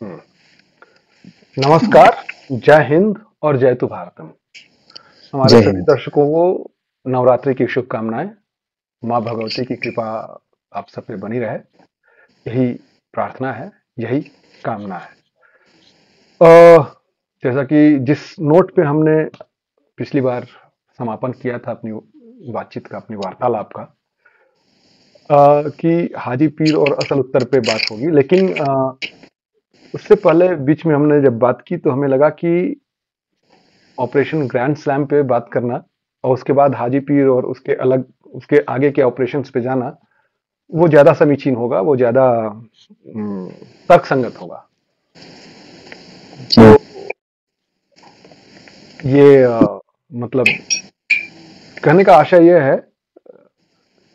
हम्म। नमस्कार, जय हिंद और जयतु भारतम। हमारे जय सभी हिंद। दर्शकों को नवरात्रि की शुभकामनाएं। माँ भगवती की कृपा आप सब पे बनी रहे, यही प्रार्थना है, यही कामना है। जैसा कि जिस नोट पे हमने पिछली बार समापन किया था अपनी बातचीत का, अपनी वार्तालाप का, कि हाजी पीर और असल उत्तर पे बात होगी, लेकिन उससे पहले बीच में हमने जब बात की तो हमें लगा कि ऑपरेशन ग्रैंड स्लैम पे बात करना और उसके बाद हाजी पीर और उसके आगे के ऑपरेशंस पे जाना वो ज्यादा समीचीन होगा, वो ज्यादा तर्कसंगत होगा। जी। तो ये मतलब कहने का आशय ये है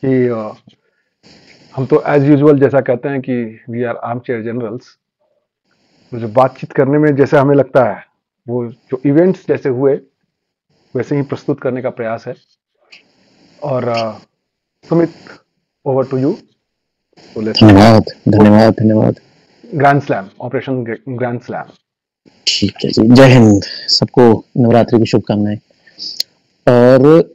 कि हम तो एज यूजुअल जैसा कहते हैं कि we are armchair generals. तो जो बातचीत करने में जैसे हमें लगता है, वो जो इवेंट्स जैसे हुए वैसे ही प्रस्तुत करने का प्रयास है। और सुमित, ओवर टू यू। तो लेट्स धन्यवाद धन्यवाद धन्यवाद। Grand slam, operation grand slam. ठीक है जी, जय हिंद। सबको नवरात्रि की शुभकामनाएं। और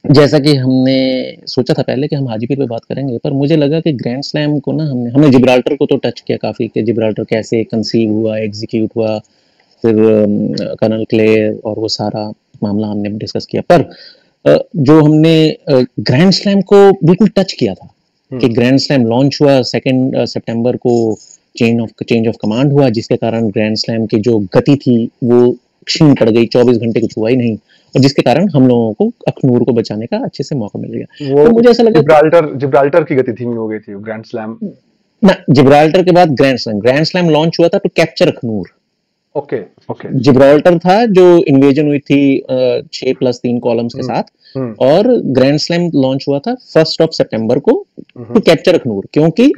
जैसा कि हमने सोचा था पहले कि हम हाजीपीर पे बात करेंगे, पर मुझे लगा कि ग्रैंड स्लैम को ना हमने जिब्राल्टर को तो टच किया काफी, कि जिब्राल्टर कैसे कंसीव हुआ, एग्जीक्यूट हुआ, फिर कर्नल क्लेयर और वो सारा मामला हमने डिस्कस किया। पर जो हमने ग्रैंड स्लैम को बिल्कुल टच किया था कि ग्रैंड स्लैम लॉन्च हुआ 2 सितंबर को, चेंज ऑफ कमांड हुआ, जिसके कारण ग्रैंड स्लैम की जो गति थी वो क्षीण पड़ गई, 24 घंटे कुछ हुआ ही नहीं, और जिसके कारण हम लोगों को अखनूर को बचाने का अच्छे से मौका मिल गया। वो तो मुझे ऐसा लगा कि जिब्राल्टर की गति धीमी हो गई थी ग्रैंड स्लैम। ना, जिब्राल्टर के बाद ग्रैंड स्लैम लॉन्च हुआ था to capture Akhnoor. Okay okay. Gibraltar था जो इन्वेजन हुई थी 6+3 कॉलम्स के साथ, हम्म और ग्रैंड स्लैम लॉन्च हुआ था 1 सितंबर को टू हम्म। कैप्चर अखनूर, क्योंकि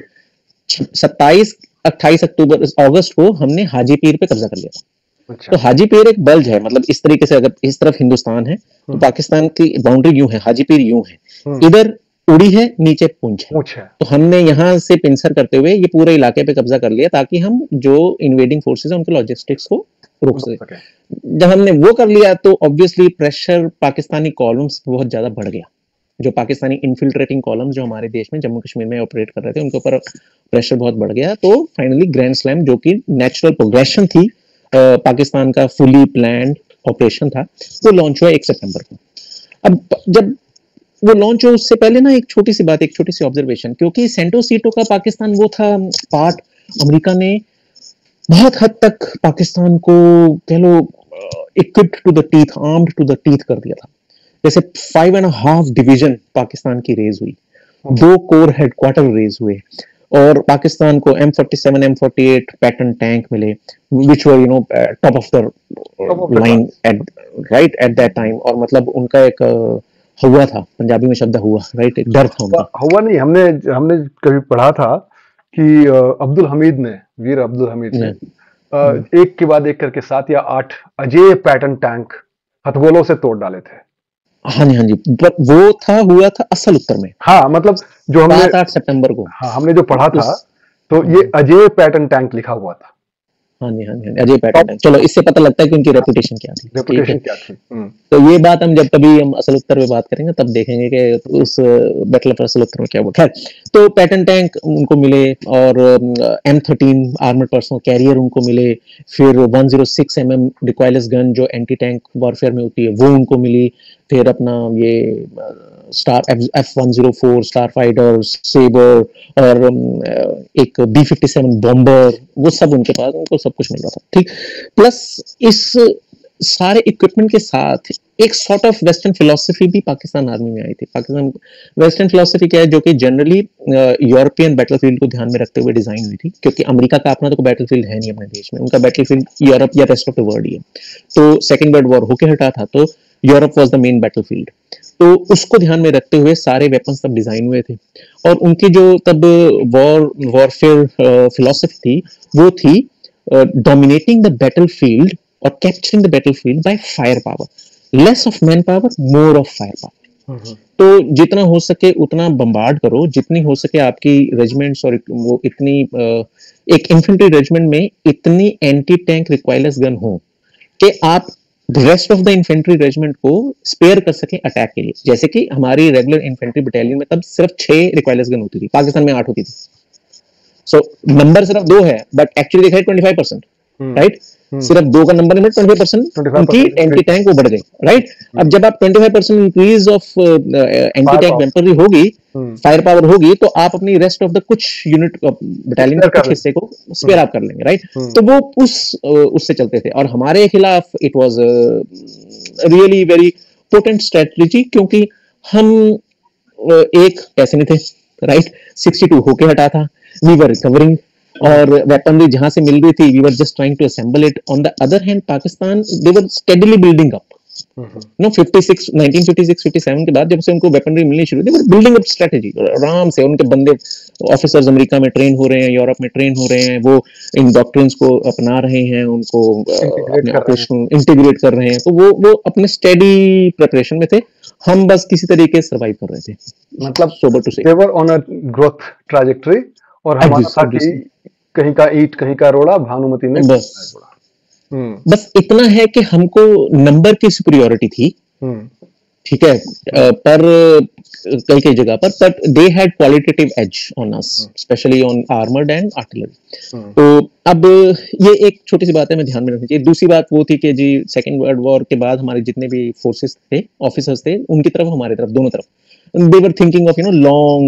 27-28 अगस्त को हमने हाजी पीर पे कब्जा कर लिया था। अच्छा। तो हाजी पीर एक बल्ज है, मतलब इस तरीके से अगर इस तरफ हिंदुस्तान है तो पाकिस्तान की बाउंड्री यूं है, हाजी पीर यूं है, इधर उड़ी है, नीचे पूंछ है। पूछ है। तो हमने यहाँ से पिंसर करते हुए ये पूरे इलाके पे कब्जा कर लिया, ताकि हम जो इन्वेडिंग फोर्सेस है उनके लॉजिस्टिक्स को रोक सके। जब हमने वो कर लिया तो ऑब्वियसली प्रेशर पाकिस्तानी कॉलम्स बहुत ज्यादा बढ़ गया। जो पाकिस्तानी इन्फिल्ट्रेटिंग कॉलम्स जो हमारे देश में जम्मू कश्मीर में ऑपरेट कर रहे थे, उनके ऊपर प्रेशर बहुत बढ़ गया। तो फाइनली ग्रैंड स्लैम, जो कि नेचुरल प्रोग्रेशन थी पाकिस्तान का फुली प्लान्ड ऑपरेशन था, वो लॉन्च हुआ 1 सितंबर को। अब जब वो लॉन्च हो उससे पहले ना, एक छोटी सी बात, एक छोटी सी ऑब्जर्वेशन, क्योंकि सेंटो सीटो का पाकिस्तान वो था पार्ट, अमेरिका ने बहुत हद तक पाकिस्तान को कह लो equipped to the teeth, armed to the teeth कर दिया था। जैसे 5.5 डिवीजन पाकिस्तान की रेज हुई, 2 कोर हेडक्वार्टर रेज हुए, और पाकिस्तान को M47 M48 पैटर्न टैंक मिले, which were top of the line at right at that time. और मतलब उनका एक हुआ था, पंजाबी में शब्द हुआ, राइट, एक डर था उनका। हुआ नहीं, हमने हमने कभी पढ़ा था कि अब्दुल हमीद ने, वीर अब्दुल हमीद ने एक के बाद एक करके 7 या 8 अजेय पैटर्न टैंक हथगोलों से तोड़ डाले थे। हाँ जी, हाँ जी, वो हुआ था असल उत्तर में। हाँ, मतलब जो हमने 7-8 सितंबर को, हाँ हमने जो पढ़ा था, तो ये अजेय पैटर्न टैंक लिखा हुआ था। हाँ जी, हाँ जी, अजय पैटर्न टैंक। चलो, इससे पता लगता है कि उनकी रेपुटेशन क्या थी। ठीक है, रेपुटेशन क्या थी। तो ये बात हम जब कभी हम असल उत्तर में बात करेंगे तब देखेंगे कि उस बैटल ऑफ असल उत्तर में क्या हुआ। खैर, तो पैटर्न टैंक उनको मिले, और M13 आर्मर्ड पर्सनल कैरियर उनको मिले, फिर 106 mm रिकॉयलेस गन जो एंटी टैंक वॉरफेयर में होती है वो उनको मिली, फिर अपना ये star F104 star fighter, sabre, और एक B57 बॉम्बर, वो सब उनके पास, उनको सब कुछ मिल रहा था। ठीक, प्लस इस सारे इक्विपमेंट के साथ एक सॉर्ट ऑफ वेस्टर्न फिलोसफी भी पाकिस्तान आर्मी में आई थी। पाकिस्तान वेस्टर्न फिलोसफी क्या है, जो कि जनरली यूरोपियन बैटलफील्ड को ध्यान में रखते हुए डिजाइन हुई थी, क्योंकि अमेरिका का अपना तो बैटलफील्ड है नहीं अपने देश में, उनका बैटलफील्ड यूरोप या रेस्ट ऑफ द वर्ल्ड ही है। तो सेकेंड वर्ल्ड वॉर होके हटा था, तो Europe was the main battlefield. तो उसको ध्यान में रखते हुए सारे वेपन्स तब डिजाइन हुए थे, और उनकी जो तब वॉरफेयर फिलोसफी थी वो थी dominating the battlefield or capturing the battlefield by firepower, less of manpower, more of firepower. तो जितना हो सके उतना बम्बार्ड करो, जितनी हो सके आपकी रेजिमेंट्स और वो इतनी एक इन्फेंट्री रेजिमेंट में इतनी एंटी टैंक रिक्वायरलेस गन हो कि आप rest of the infantry regiment को स्पेयर कर सके अटैक के लिए। जैसे कि हमारी रेगुलर इन्फेंट्री बटालियन में तब सिर्फ 6 रिक्वायरलेस गन होती थी, पाकिस्तान में 8 होती थी। सो नंबर सिर्फ 2 है, बट एक्चुअली देखा है 25%, राइट? सिर्फ 2 का नंबर में 25% उनकी एंटी टैंक वो बढ़ गई, राइट? अब जब आप 25% increase of anti tank weaponry होगी, फायर पावर होगी, तो आप अपनी रेस्ट ऑफ द कुछ यूनिट बटालियन के कुछ हिस्से को स्पेयर अप कर लेंगे, राइट? तो वो उससे चलते थे, और हमारे खिलाफ it was really very potent strategy, क्योंकि हम एक पैसे में थे, राइट? 62 होके हटा था, वी वर रिकवरिंग, और वेपनरी जहां से मिल रही थी we were just trying to assemble it. On the other hand Pakistan they were steadily building up, no 1956-57 के बाद जब से उनको वेपनरी मिलनी शुरू हुई, दे वर बिल्डिंग अप स्ट्रेटजी आराम से। उनके बंदे ऑफिसर्स अमेरिका में ट्रेन हो रहे हैं, यूरोप में ट्रेन हो रहे हैं, वो इन डॉक्ट्रिन्स को अपना रहे हैं, उनको अपने ऑपरेशन इंटीग्रेट कर रहे हैं, तो वो अपने स्टेडी प्रिपरेशन में थे। हम बस किसी तरीके से सर्वाइव कर रहे थे, मतलब sober to say they were on a growth trajectory, और हमारा था कि कहीं का ईट कहीं का रोड़ा, भानुमति ने बस इतना है कि हमको नंबर की सुपीरियोरिटी थी, ठीक है, पर कई जगह पर, but they had qualitative edge on us, especially on armoured and artillery. तो अब ये एक छोटी सी बात है, मैं ध्यान में रखनी चाहिए। दूसरी बात वो थी कि जी सेकेंड वर्ल्ड वॉर के बाद हमारे जितने भी फोर्सेस थे, ऑफिसर्स थे, उनकी तरफ हमारी तरफ दोनों तरफ they were thinking of long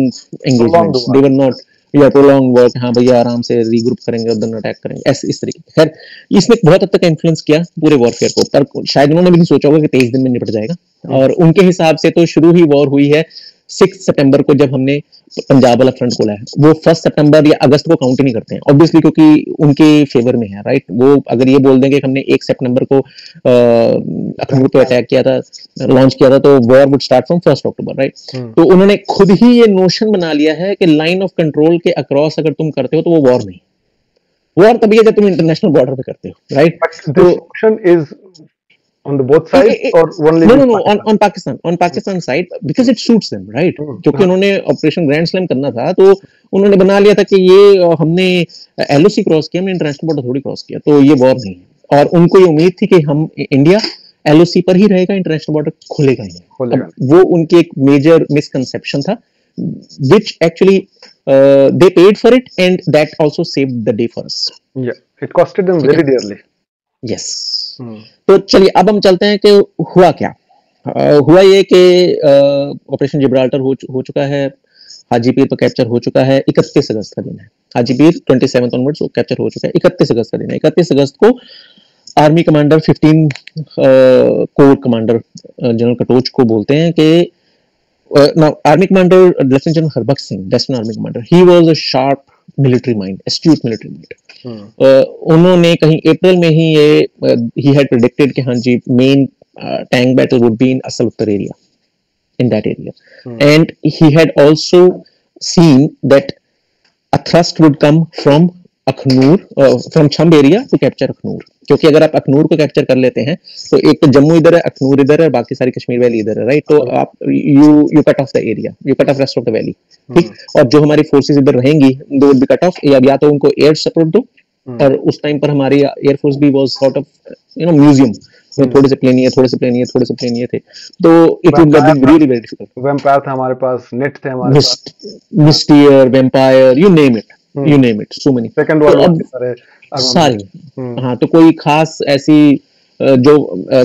engagements, they were not या प्रोलॉन्ग वर्क, हाँ भैया आराम से रीग्रुप करेंगे और देन अटैक करेंगे, ऐसे इस तरीके। खैर इसने बहुत हद तक इन्फ्लुएंस किया पूरे वॉरफेयर को, पर शायद उन्होंने भी नहीं सोचा होगा कि 23 दिन में निपट जाएगा। और उनके हिसाब से तो शुरू ही वॉर हुई है 6 सितंबर को, जब हमने पंजाब वाला फ्रंट खोला है। वो 1 सितंबर या अगस्त को काउंट ही नहीं करते हैं, ऑब्वियसली, क्योंकि उनके फेवर में है, राइट? वो अगर ये बोल देंगे कि हमने 1 सितंबर को अखनूर पे अटैक किया था, लॉन्च किया था, तो war would start from 1 October, right? तो उन्होंने खुद ही ये नोशन बना लिया है कि लाइन ऑफ कंट्रोल के अक्रॉस अगर तुम करते हो तो वो वॉर नहीं। वॉर तभी है जब तुम इंटरनेशनल बॉर्डर पे करते हो, राइट? तो on the both sides or only on Pakistan side, because it suits them, right? क्योंकि उन्होंने ऑपरेशन ग्रैंड स्लैम करना था, तो उन्होंने बना लिया था कि ये हमने एलओसी क्रॉस किया, हमने इंटरनेशनल बॉर्डर थोड़ी क्रॉस किया, तो ये वॉर नहीं है। और उनको ये उम्मीद थी कि हम इंडिया एलओसी पर ही रहेगा, इंटरनेशनल बॉर्डर खुलेगा ही नहीं। वो उनकी एक मेजर मिसकंसेप्शन था, which actually they paid for it, and that also saved the day for us. Yeah, it costed them very dearly. Yes. तो चलिए अब हम चलते हैं कि हुआ क्या। हुआ ये कि ऑपरेशन जिब्राल्टर हो चुका है, हाजीपीर पर कैप्चर हो चुका है, 31 अगस्त का दिन है। हाजीपीर 27 ऑनवर्ड्स कैप्चर हो चुका है, 31 अगस्त का दिन है। 31 अगस्त को army commander 15 corps commander general Katoch को बोलते हैं कि army commander lieutenant general Harbaksh Singh, western army commander, he was a sharp military mind, astute military mind. उन्होंने कहीं अप्रैल में ही ये he had predicted कि हाँ जी main tank battle would be in Asal Uttar area, in that area, and he had also seen that a thrust would come from Akhnoor, from Chamb area to capture Akhnoor, क्योंकि अगर आप अखनूर को capture कर लेते हैं तो एक तो जम्मू इधर है, अखनूर इधर है, बाकी सारी कश्मीर वैली इधर है, राइट? तो आप you cut off the area, you cut off rest of the valley, ठीक? और जो हमारी फोर्सेस इधर रहेंगी they would be cut off, या तो उनको एयर सपोर्ट दो, और उस टाइम पर हमारी एयरफोर्स भी वाज सॉर्ट ऑफ म्यूजियम, थोड़े से प्लेन ये, थोड़े से प्लेन ये, थोड़े से प्लेन ये थे, तो it would be really very difficult. Vampire था हमारे पास, नेट थे हमारे पास, Mystere, vampire, you name it, so many, second world सारे। हाँ, तो कोई खास ऐसी जो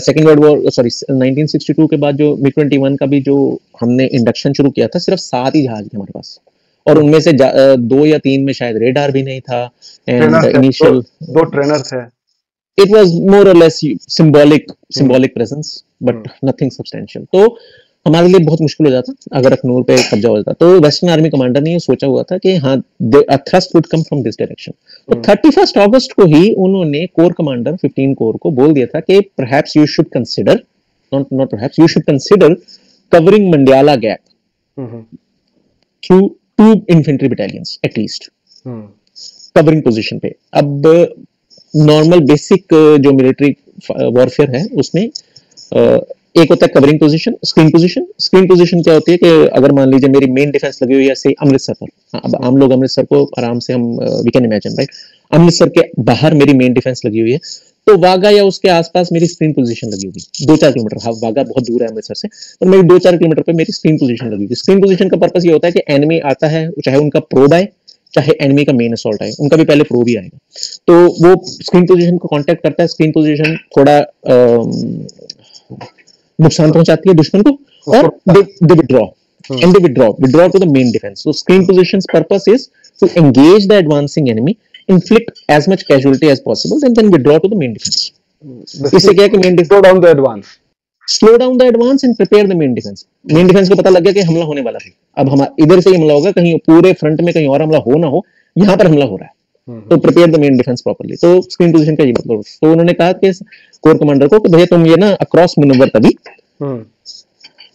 सेकंड वर्ल्ड वॉर 1962 के बाद जो MiG-21 का भी जो हमने इंडक्शन शुरू किया था, सिर्फ 7 ही जहाज थे हमारे पास, और उनमें से 2 या 3 में शायद रेडार भी नहीं था, एंड इनिशियल 2 ट्रेनर थे। इट वाज मोर और less symbolic presence, but nothing substantial. तो हमारे लिए बहुत मुश्किल हो जाता अगर अखनूर पे कब्जा हो जाता। तो वेस्टर्न आर्मी कमांडर ने ये सोचा हुआ था कि हाँ a thrust would come from this direction। तो 31 अगस्त को ही उन्होंने कोर कमांडर 15 कोर को बोल दिया था कि perhaps you should consider, not perhaps, you should consider covering Mandyala gap through 2 infantry battalions at least, covering position पे। अब नॉर्मल बेसिक जो मिलिट्री वॉरफेयर है उसमें एक होता है covering position, screen position. Screen position क्या होती है कि अगर मान लीजिए मेरी मेन डिफेंस लगी हुई है से अमृतसर पर, अब आम लोग अमृतसर को आराम से हम we can imagine right, Amritsar के बाहर मेरी मेन डिफेंस लगी हुई है, तो वाघा या उसके आसपास मेरी स्क्रीन पोजीशन लगी हुई 2-4 किलोमीटर, हाँ वाघा बहुत दूर है अमृतसर से, पर मेरी 2-4 किलोमीटर पे मेरी स्क्रीन पोजीशन लगी हुई। स्क्रीन पोजीशन का पर्पस ये होता है कि एनिमी आता है, चाहे उनका प्रोब आए चाहे एनिमी का मेन असॉल्ट आए, उनका भी पहले प्रोब ही आएगा, तो वो स्क्रीन पोजीशन को कांटेक्ट करता है। स्क्रीन पोजीशन थोड़ा नुकसान पहुंचाती है दुश्मन को, और दे withdraw and they withdraw to the main defense. So screen position's purpose is to engage the advancing enemy, inflict as much casualty as possible, and then withdraw to the main defense. इससे क्या है कि main slow down the advance and prepare the main defense. Main defense को पता लग गया कि हमला होने वाला है, अब हम इधर से ही हमला होगा, कहीं पूरे फ्रंट में कहीं और हमला हो ना हो, यहाँ पर हमला हो रहा है, तो prepare the main defence properly. तो स्क्रीन पोजीशन का ये मतलब। तो उन्होंने कहा कि कोर कमांडर को कि भैया तुम ये ना अक्रॉस मुनव्वर तवी,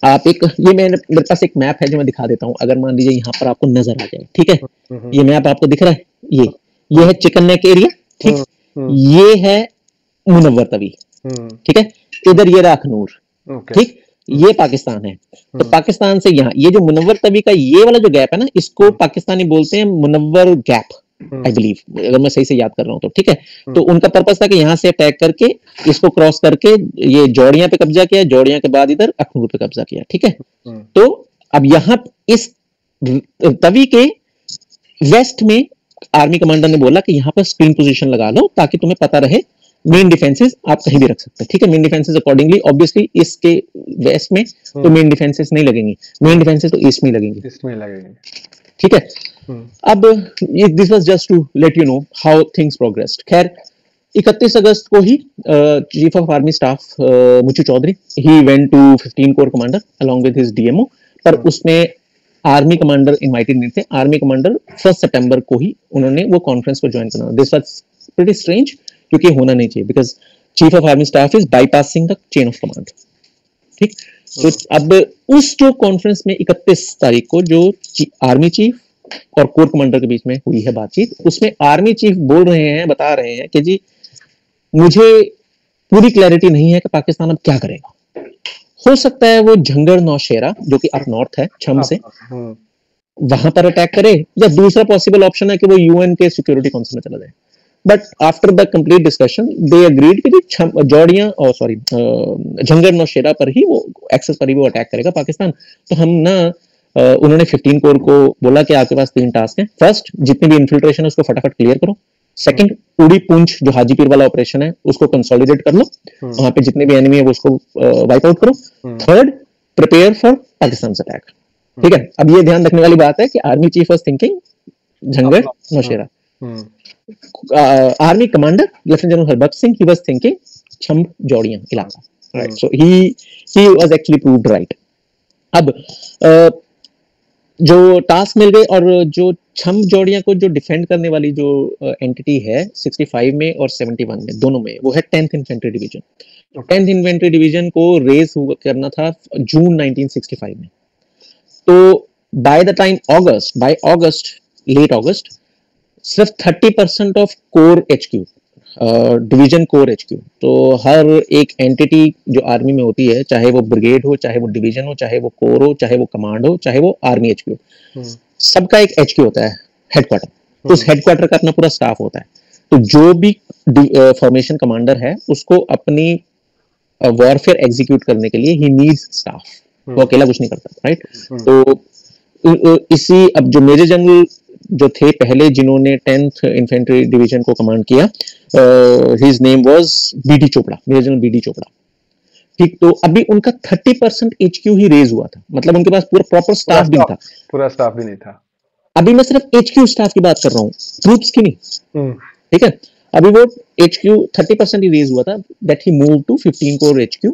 आप एक, ये मेरे पास एक मैप है जो मैं दिखा देता हूँ, अगर मान लीजिए यहाँ पर आपको नजर आ जाए, ठीक है, ये मैप आपको दिख रहा है, ये है चिकन नेक एरिया, ठीक, ये है मुनव्वर तवी, ठीक है, इधर ये अखनूर, ठीक, ये पाकिस्तान है। तो पाकिस्तान से यहाँ ये जो मुनव्वर तवी का ये वाला जो गैप है ना, इसको पाकिस्तानी बोलते हैं मुनव्वर गैप, आई बिलीव, अगर मैं सही से याद कर रहा हूँ तो, ठीक है। तो उनका पर्पस था कि यहाँ से अटैक करके इसको क्रॉस करके ये जौड़ियां पे कब्जा किया, जौड़ियां के बाद इधर अखनूर पे कब्जा किया, ठीक है। तो अब यहाँ इस तवी के वेस्ट में आर्मी कमांडर ने बोला कि यहाँ पर स्क्रीन पोजीशन लगा लो ताकि तुम्हें पता रहे मेन डिफेंसेस आप कहीं भी रख सकते हैं, ठीक है। मेन डिफेंसेस अकॉर्डिंगली ऑब्वियसली इसके वेस्ट में तो मेन डिफेंसेस नहीं लगेंगी, मेन डिफेंसेस तो ईस्ट में लगेंगी, ठीक है। अब this was just to let you know how things progressed. खैर 31 अगस्त को ही chief of army staff Muchu Chaudhuri he went to 15 corps commander along with his DMO, पर उसमें आर्मी कमांडर इनवाइटेड नहीं थे। आर्मी कमांडर 1 सितंबर को ही उन्होंने वो कॉन्फ्रेंस को ज्वाइन करना। दिस वाज प्रीटी स्ट्रेंज, क्योंकि होना नहीं चाहिए, because chief of army staff is bypassing the chain of command, ठीक। तो अब उस जो कॉन्फ्रेंस में 31 तारीख को जो आर्मी चीफ और कोर कमांडर के बीच में हुई है बातचीत, उसमें आर्मी चीफ बोल रहे हैं, बता रहे हैं कि जी मुझे पूरी क्लैरिटी नहीं है कि पाकिस्तान अब क्या करेगा। हो सकता है वो झंगर नौशेरा जो कि अप नॉर्थ है छम से, वहां पर अटैक करे, या दूसरा पॉसिबल ऑप्शन है कि वो यूएन के सिक्योरिटी काउंसिल में चला जाए। But after the complete discussion they agreed कि जौड़ियां और सॉरी झंगर नौशेरा पर ही वो एक्सेस पर ही वो अटैक करेगा पाकिस्तान। तो हम ना उन्होंने 15 कोर को बोला कि आपके पास 3 टास्क हैं। फर्स्ट, जितनी भी इन्फिल्ट्रेशन है उसको फटाफट क्लियर करो। सेकंड, उड़ी पुंछ जो हाजीपीर वाला ऑपरेशन है उसको कंसोलिडेट कर लो, वहां पे जितने भी एनिमी है वो उसको वाइप आउट करो। Third, prepare for Pakistan attack, ठीक है। अब ये ध्यान रखने वाली बात है कि army chief was thinking Jhangar Naushera, army commander lieutenant general Harbaksh Singh he was thinking Chhamb Jaurian इलाका, right. So he was actually proved right. अब जो टास्क मिल गए, और जो छम जौड़ियां को जो डिफेंड करने वाली जो एंटिटी है 65 में और 71 में दोनों में, वो है 10th infantry division. 10th infantry division को रेज करना था जून 1965 में। तो by the time August, late August, सिर्फ 30% of corps HQ, division corps HQ, तो हर एक एंटिटी जो आर्मी में होती है, चाहे वो ब्रिगेड हो, चाहे वो डिवीजन हो, चाहे वो कोर हो, चाहे वो कमांड हो, चाहे वो आर्मी एचक्यू, सबका एक एचक्यू होता है, हेडक्वार्टर। तो उस हेडक्वार्टर का अपना पूरा स्टाफ होता है। तो जो भी फॉर्मेशन कमांडर है उसको अपनी वॉरफेयर एग्जीक्यूट करने के लिए ही नीड्स स्टाफ, वो अकेला कुछ नहीं करता, राइट। तो इसी, अब जो मेजर जनरल जो थे पहले जिन्होंने 10th इन्फेंट्री डिवीजन को कमांड किया, his name was BD Chopra, major general BD Chopra, ठीक। तो अभी उनका 30% एचक्यू ही रेज हुआ था, मतलब उनके पास पूरा प्रॉपर स्टाफ भी था, पूरा स्टाफ भी नहीं था। अभी मैं सिर्फ एचक्यू स्टाफ की बात कर रहा हूँ, ट्रूप्स की नहीं, ठीक है। अभी वो एचक्यू 30% ही रेज हुआ था, that he move to 15 corps HQ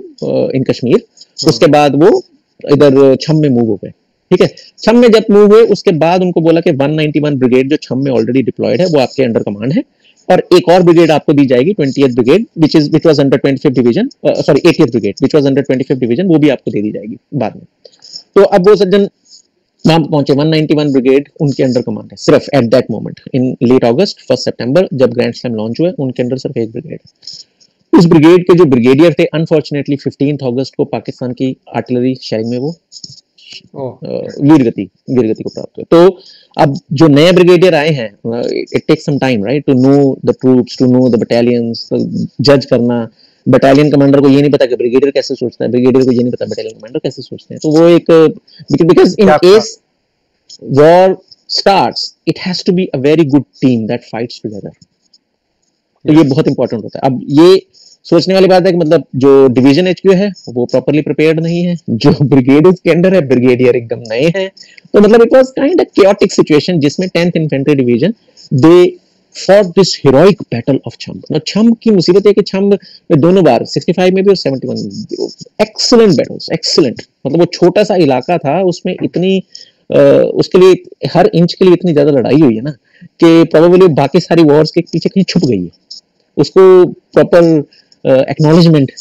in Kashmir. उसके बाद वो इधर छम में मूव हो गए, ठीक है। छम में जब मूव हुए उसके बाद उनको बोला कि 191 ब्रिगेड जो छम में ऑलरेडी डिप्लॉयड है वो आपके अंडर कमांड है, और एक और ब्रिगेड आपको दी जाएगी 20th brigade which was under 25th division, sorry 80th brigade which was under 25th division, वो भी आपको दे दी जाएगी बाद में। तो अब वो सज्जन वहां पहुंचे, 191 ब्रिगेड उनके अंडर कमांड है सिर्फ at that moment in late August 1 सितंबर, जब ग्रैंड स्लैम लॉन्च हुआ उनके अंडर सिर्फ एक ब्रिगेड। उस ब्रिगेड के जो ब्रिगेडियर थे, अनफॉर्चुनेटली 15 अगस्त को पाकिस्तान की आर्टिलरी शेलिंग में वो वीरगति को प्राप्त हुए। तो अब जो नए ब्रिगेडियर आए हैं, it takes some time right to know the troops, to know the battalions, जज करना। बटालियन कमांडर को ये नहीं पता कि ब्रिगेडियर कैसे सोचता है, ब्रिगेडियर को ये नहीं पता बटालियन कमांडर कैसे सोचते हैं। तो वो एक, because in case war starts it has to be a very good team that fights together. तो ये बहुत इंपॉर्टेंट होता है। अब ये सोचने वाली बात है कि मतलब जो डिवीजन एचक्यू है वो प्रॉपर्ली प्रिपेयर्ड नहीं है, जो ब्रिगेड उसके अंडर है ब्रिगेडियर एकदम नए हैं। तो मतलब it was kind of chaotic situation जिसमें 10th infantry division they fought this heroic battle of Chhamb. ना छम्ब की मुसीबत है कि छम्ब में दोनों बार 65 में भी और 71 में एक्सीलेंट बैटल्स, एक्सीलेंट। मतलब वो छोटा सा इलाका था, उसमें इतनी उसके लिए हर इंच के लिए इतनी ज्यादा लड़ाई हुई है ना कि प्रोबेबली बाकी सारी वॉर्स के पीछे कहीं छुप गई है, उसको प्रॉपर एक्नॉलेजमेंट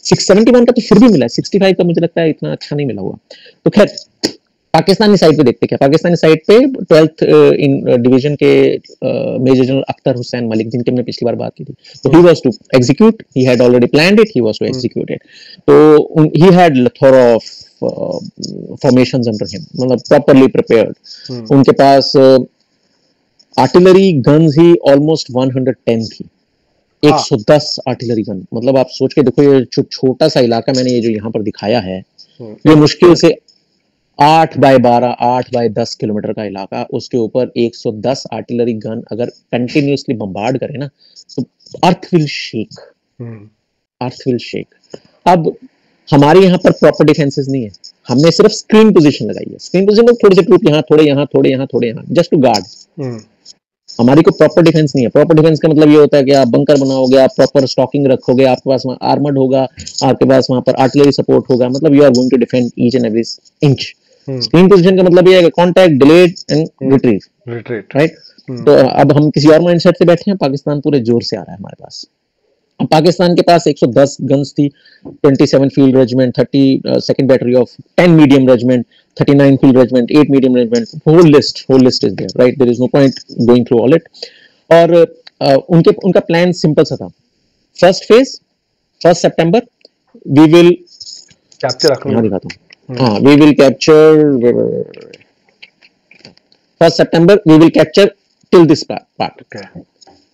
671 का तो फिर भी मिला, 65 का मुझे लगता है इतना अच्छा नहीं मिला हुआ। तो खैर पाकिस्तानी साइड पे देखते क्या, पाकिस्तानी साइड पे 12th डिवीजन के मेजर जनरल अख्तर हुसैन मलिक, जिनके हमने पिछली बार बात की थी, तो he was to execute, he had already planned it, he was to execute it. तो he had plethora of formations under him, मतलब प्रॉपर्ली प्रिपेयर्ड। उनके पास आर्टिलरी गन्स ही ऑलमोस्ट 110 थी, 110 आर्टिलरी गन। मतलब आप सोच के देखो, ये छोटा सा इलाका मैंने ये जो यहाँ पर दिखाया है, ये मुश्किल से 8 बाय 12, 8 बाय 10 किलोमीटर का इलाका, उसके ऊपर 110 आर्टिलरी गन अगर कंटिन्यूसली बम्बार्ड करे ना तो earth will shake, earth will shake. अब हमारे यहाँ पर प्रॉपर डिफेंसेस नहीं है, हमने सिर्फ स्क्रीन पोजीशन लगाई है। स्क्रीन पोजीशन में थोड़े से ट्रूप यहाँ, थोड़े यहाँ, थोड़े यहाँ, थोड़े यहाँ, जस्ट टू गार्ड। हमारी को प्रॉपर डिफेंस नहीं है। प्रॉपर डिफेंस का मतलब ये होता है कि आप बंकर बनाओगे, आप प्रॉपर स्टॉकिंग रखोगे, आपके पास वहाँ आर्मर्ड होगा, आपके पास वहाँ पर आर्टिलरी सपोर्ट होगा, मतलब you are going to defend each and every inch. Screen position का मतलब ये है कि contact, delayed and retreat, right. तो अब हम किसी और माइंडसेट से बैठे हैं, पाकिस्तान पूरे जोर से आ रहा है हमारे पास। अब पाकिस्तान के पास 110 गन्स थी, 27 field regiment, 32nd battery of 10 medium regiment, 39 field regiment, 8 medium regiment, whole list is there, right? There is no point going through all it. और उनका प्लान सिंपल सा था। First phase 1 September we will capture, यहाँ दिखाता हूँ, हाँ, we will capture 1 September, we will capture till this part.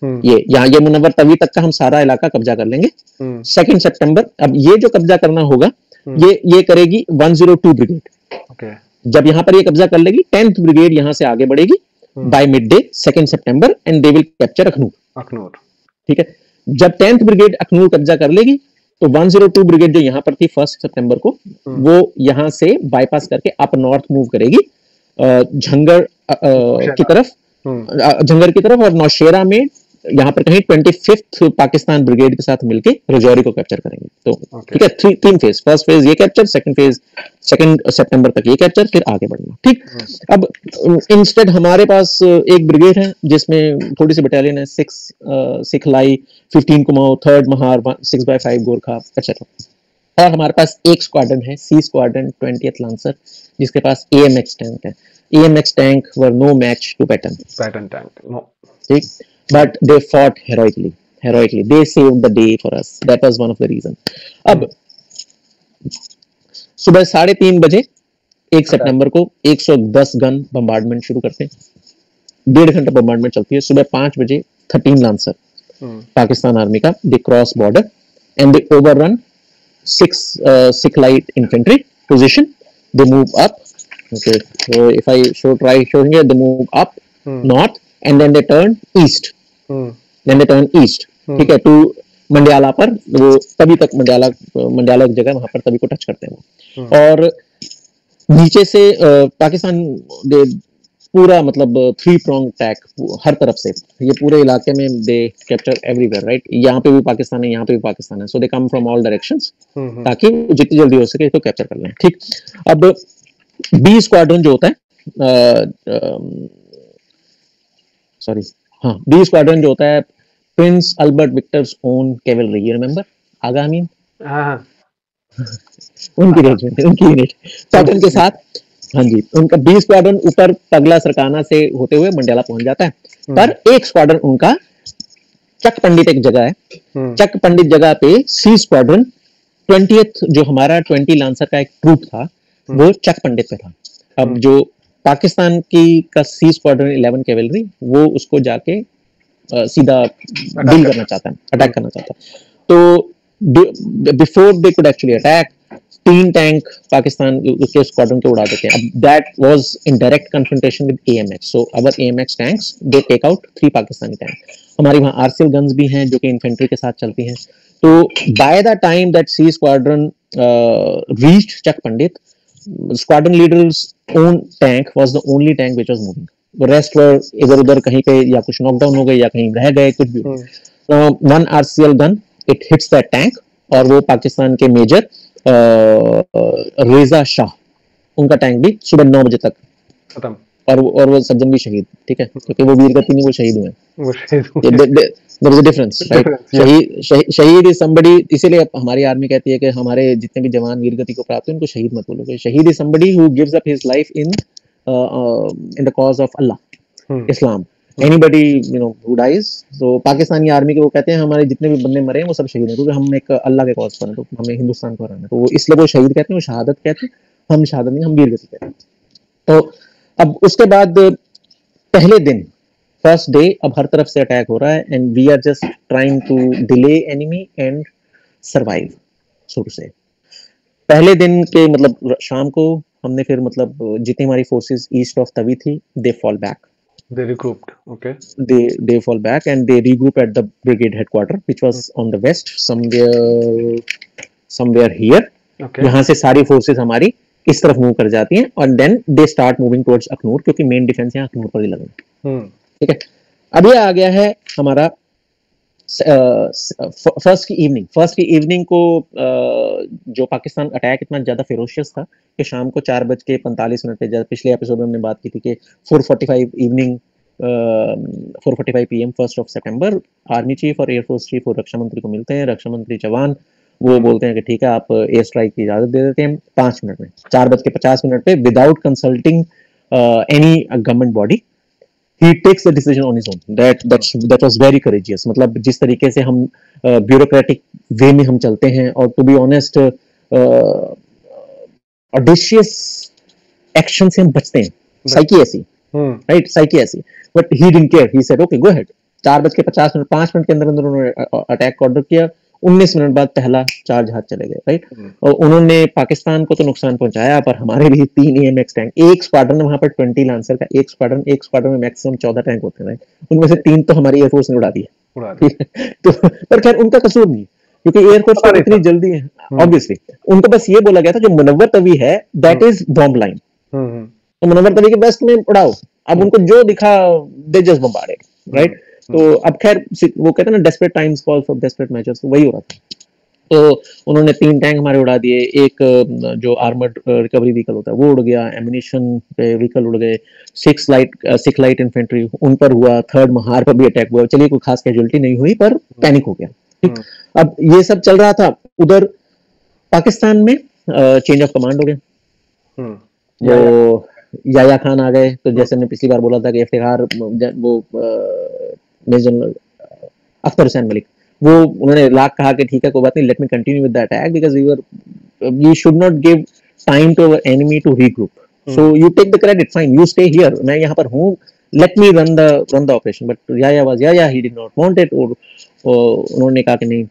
ये मुनव्वर तवी तक का हम सारा इलाका कब्जा कर लेंगे। 2 सितंबर, अब ये जो कब्जा करना होगा ये करेगी 102 ब्रिगेड। जब यहाँ पर ये कब्जा कर लेगी, 10th ब्रिगेड यहाँ से आगे बढ़ेगी by mid day 2 September and they will capture Akhnoor. ठीक है, जब 10th ब्रिगेड अखनूर कब्जा कर लेगी तो 102 ब्रिगेड जो यहाँ पर थी 1 सितंबर को, वो यहाँ से बाईपास करके अप नॉर्थ मूव करेगी झंगर की तरफ, झंगर की तरफ, और नौशेरा में यहाँ पर कहीं 25th पाकिस्तान ब्रिगेड के साथ मिलके रजौरी को कैप्चर करेंगे। तो ठीक है, 3 फेज, फर्स्ट फेज ये कैप्चर, सेकंड फेज 2 सितंबर तक ये कैप्चर, फिर आगे बढ़ना। ठीक, अब इंस्टेड हमारे पास एक ब्रिगेड है जिसमें थोड़ी सी बटालियन है, 6 सिखलाई, 15 Kumaon, 3rd Mahar, 6x5 Gorkha etcetera. और हमारे पास एक स्क्वाड्रन है, सी स्क्वाड्रन 20th लांसर, जिसके पास AMX टैंक है। AMX tank were no match to Patton tank, no. ठीक, but they fought heroically, they saved the day for us, that was one of the reason। अब सुबह 3:30 बजे 1 सितंबर को 110 गन बम्बार्डमेंट शुरू करते हैं, 1.5 घंटा बम्बार्डमेंट चलती है। सुबह 5 बजे 13 लांसर पाकिस्तान आर्मी का, they cross border and they overrun 6 Sikh light infantry position, they move up. Okay, so if I try showing here, they move up north and then they turn east, ठीक है, to मंडियाला पर, वो तभी तक मंडियाला एक जगह, वहां पर तभी को टच करते हैं वो। और नीचे से पाकिस्तान पूरा मतलब 3 pronged अटैक हर तरफ से, ये पूरे इलाके में दे कैप्चर एवरीवेयर, राइट। यहाँ पे भी पाकिस्तान है, यहाँ पे भी पाकिस्तान है, सो दे कम फ्रॉम ऑल डायरेक्शंस ताकि जितनी जल्दी हो सके इसको कैप्चर कर लें। ठीक, अब बी स्क्वाड्रन जो होता है, बी स्क्वाड्रन जो होता है Prince Albert Victor's own cavalry, you remember, Agha Amin, उनकी रेजिमेंट, उनकी यूनिट पैटर्न के साथ, हाँ जी, उनका बी स्क्वाड्रन ऊपर पगला सरकाना से होते हुए मंडियाला पहुंच जाता है। पर एक स्क्वाड्रन उनका चक पंडित एक जगह है, चक पंडित जगह पे सी स्क्वाड्रन 20th जो हमारा 20 लांसर का एक ट्रूप था वो चक पंडित पे था। अब जो पाकिस्तान की का सी स्क्वाड्रन 11 कैवेलरी वो उसको जाके सीधा डील करना चाहता है, अटैक करना चाहता है। तो before they could actually attack 3 tank Pakistan उसके स्क्वाड्रन के उड़ा देते हैं। अब that was in direct confrontation with AMX, so our AMX tanks they take out 3 Pakistani tank. हमारी वहां आरसीएल गन्स भी हैं जो कि इन्फेंट्री के साथ चलती हैं। तो by the time that C squadron reached Chak Pandit, squadron leader's own tank was the only tank which was moving. The rest were इधर उधर कहीं पे या कुछ नॉकडाउन हो गए या कहीं रह गए, कुछ भी। One RCL gun it hits that tank और वो पाकिस्तान के मेजर रेजा शाह, उनका टैंक भी सुबह 9 बजे तक खत्म, और वो सज्जन भी शहीद, ठीक है, क्योंकि वो वीरगति नहीं, वो शहीद हुए। There is a difference, right? Shaheed is somebody, इसीलिए हमारी आर्मी कहती है कि हमारे जितने भी जवान वीरगति को प्राप्त हैं उनको शहीद मत बोलो। Shaheed is somebody who gives up his life in the cause of Allah, Islam. Anybody you know who dies, तो पाकिस्तानी आर्मी के वो कहते हैं हमारे जितने भी बंदे मरे हैं वो सब शहीद हैं, क्योंकि हम एक अल्लाह के कॉज पर हैं, तो हमें हिंदुस्तान को हराना है, तो वो इसलिए वो शहीद कहते हैं, वो शहादत कहते हैं। हम शहादत नहीं, हम वीरगति कहते हैं। तो अब उसके बाद पहले दिन फर्स्ट डे अब हर तरफ से अटैक हो रहा है and we are just trying to delay enemy and survive, so to say. पहले दिन के मतलब शाम को हमने फिर मतलब जितनी हमारी फोर्सेस ईस्ट ऑफ तवी थी, they fall back, they regrouped, okay, they fall back and they regroup at the brigade headquarter which was on the west, somewhere here, okay। यहाँ से सारी फोर्सेस हमारी इस तरफ मूव कर जाती हैं और then they start moving towards Akhnoor, क्योंकि मेन डिफेंस यहाँ अखनूर पर ही लगा, ठीक है। अब ये आ गया है हमारा फर्स्ट की इवनिंग को जो पाकिस्तान अटैक इतना ज्यादा फेरोशियस था कि शाम को 4:45 पे, पिछले एपिसोड में हमने बात की थी कि 4:45 इवनिंग 4:45 PM 1 सितंबर आर्मी चीफ और एयरफोर्स चीफ और रक्षा मंत्री को मिलते हैं। रक्षा मंत्री जवान वो बोलते हैं कि ठीक है आप एयर स्ट्राइक की इजाजत दे देते हैं 5 मिनट में, 4:50 पे, without consulting any government body. He takes the decision on his own. That was very courageous. मतलब जिस तरीके से हम ब्यूरोक्रेटिक वे में हम चलते हैं और to be honest audacious action से हम बचते हैं, साइकी ऐसी, राइट, साइकी ऐसी, but he didn't care, he said okay go ahead. 4:50 5 minute के अंदर अंदर उन्होंने अटैक का ऑर्डर किया। 19 मिनट बाद पहला चार्ज हाथ चले गए, राइट। और उन्होंने पाकिस्तान को तो नुकसान पहुंचाया, पर हमारे भी 3 AMX टैंक, एक स्क्वाड्रन वहां पर 20 लांसर का एक स्क्वाड्रन में मैक्सिमम 14 टैंक होते हैं, राइट। उनमें से 3 तो हमारी एयरफोर्स ने उड़ा दिए, तो पर खैर उनका कसूर नहीं, क्योंकि एयरफोर्स को इतनी जल्दी है, ऑब्वियसली उनको बस ये बोला गया था जो मुनव्वर तवी है दैट इज बॉम्ब लाइन, तो मुनव्वर तवी के वेस्ट में उड़ाओ। अब उनको जो दिखा दे जस्ट बम्बार्डेड, राइट। तो अब खैर वो कहते हैं ना desperate times call for desperate measures, तो वही हो रहा था। तो उन्होंने 3 टैंक हमारे उड़ा दिए, एक जो आर्मर्ड रिकवरी व्हीकल होता है वो उड़ गया, एमिनेशन पे व्हीकल उड़ गए, 6 लाइट इन्फेंट्री उन पर हुआ, 3rd महार पर भी अटैक हुआ। चलिए कोई खास कैजुअलिटी नहीं हुई पर पैनिक हो गया, ठीक। अब ये सब चल रहा था, उधर पाकिस्तान में चेंज ऑफ कमांड हो गया, वो याया खान आ गए। तो जैसे हमने पिछली बार बोला था कि इफ्तिखार वो मेजर जनरल अख्तर हुसैन मलिक, वो उन्होंने लाख कहा कि ठीक है कोई बात नहीं, let me continue with the attack because we should not give time to our enemy to regroup, so you take the credit, fine, you stay here, मैं यहाँ पर हूँ, let me run the operation. But Yahya he did not want it, और उन्होंने कहा कि नहीं,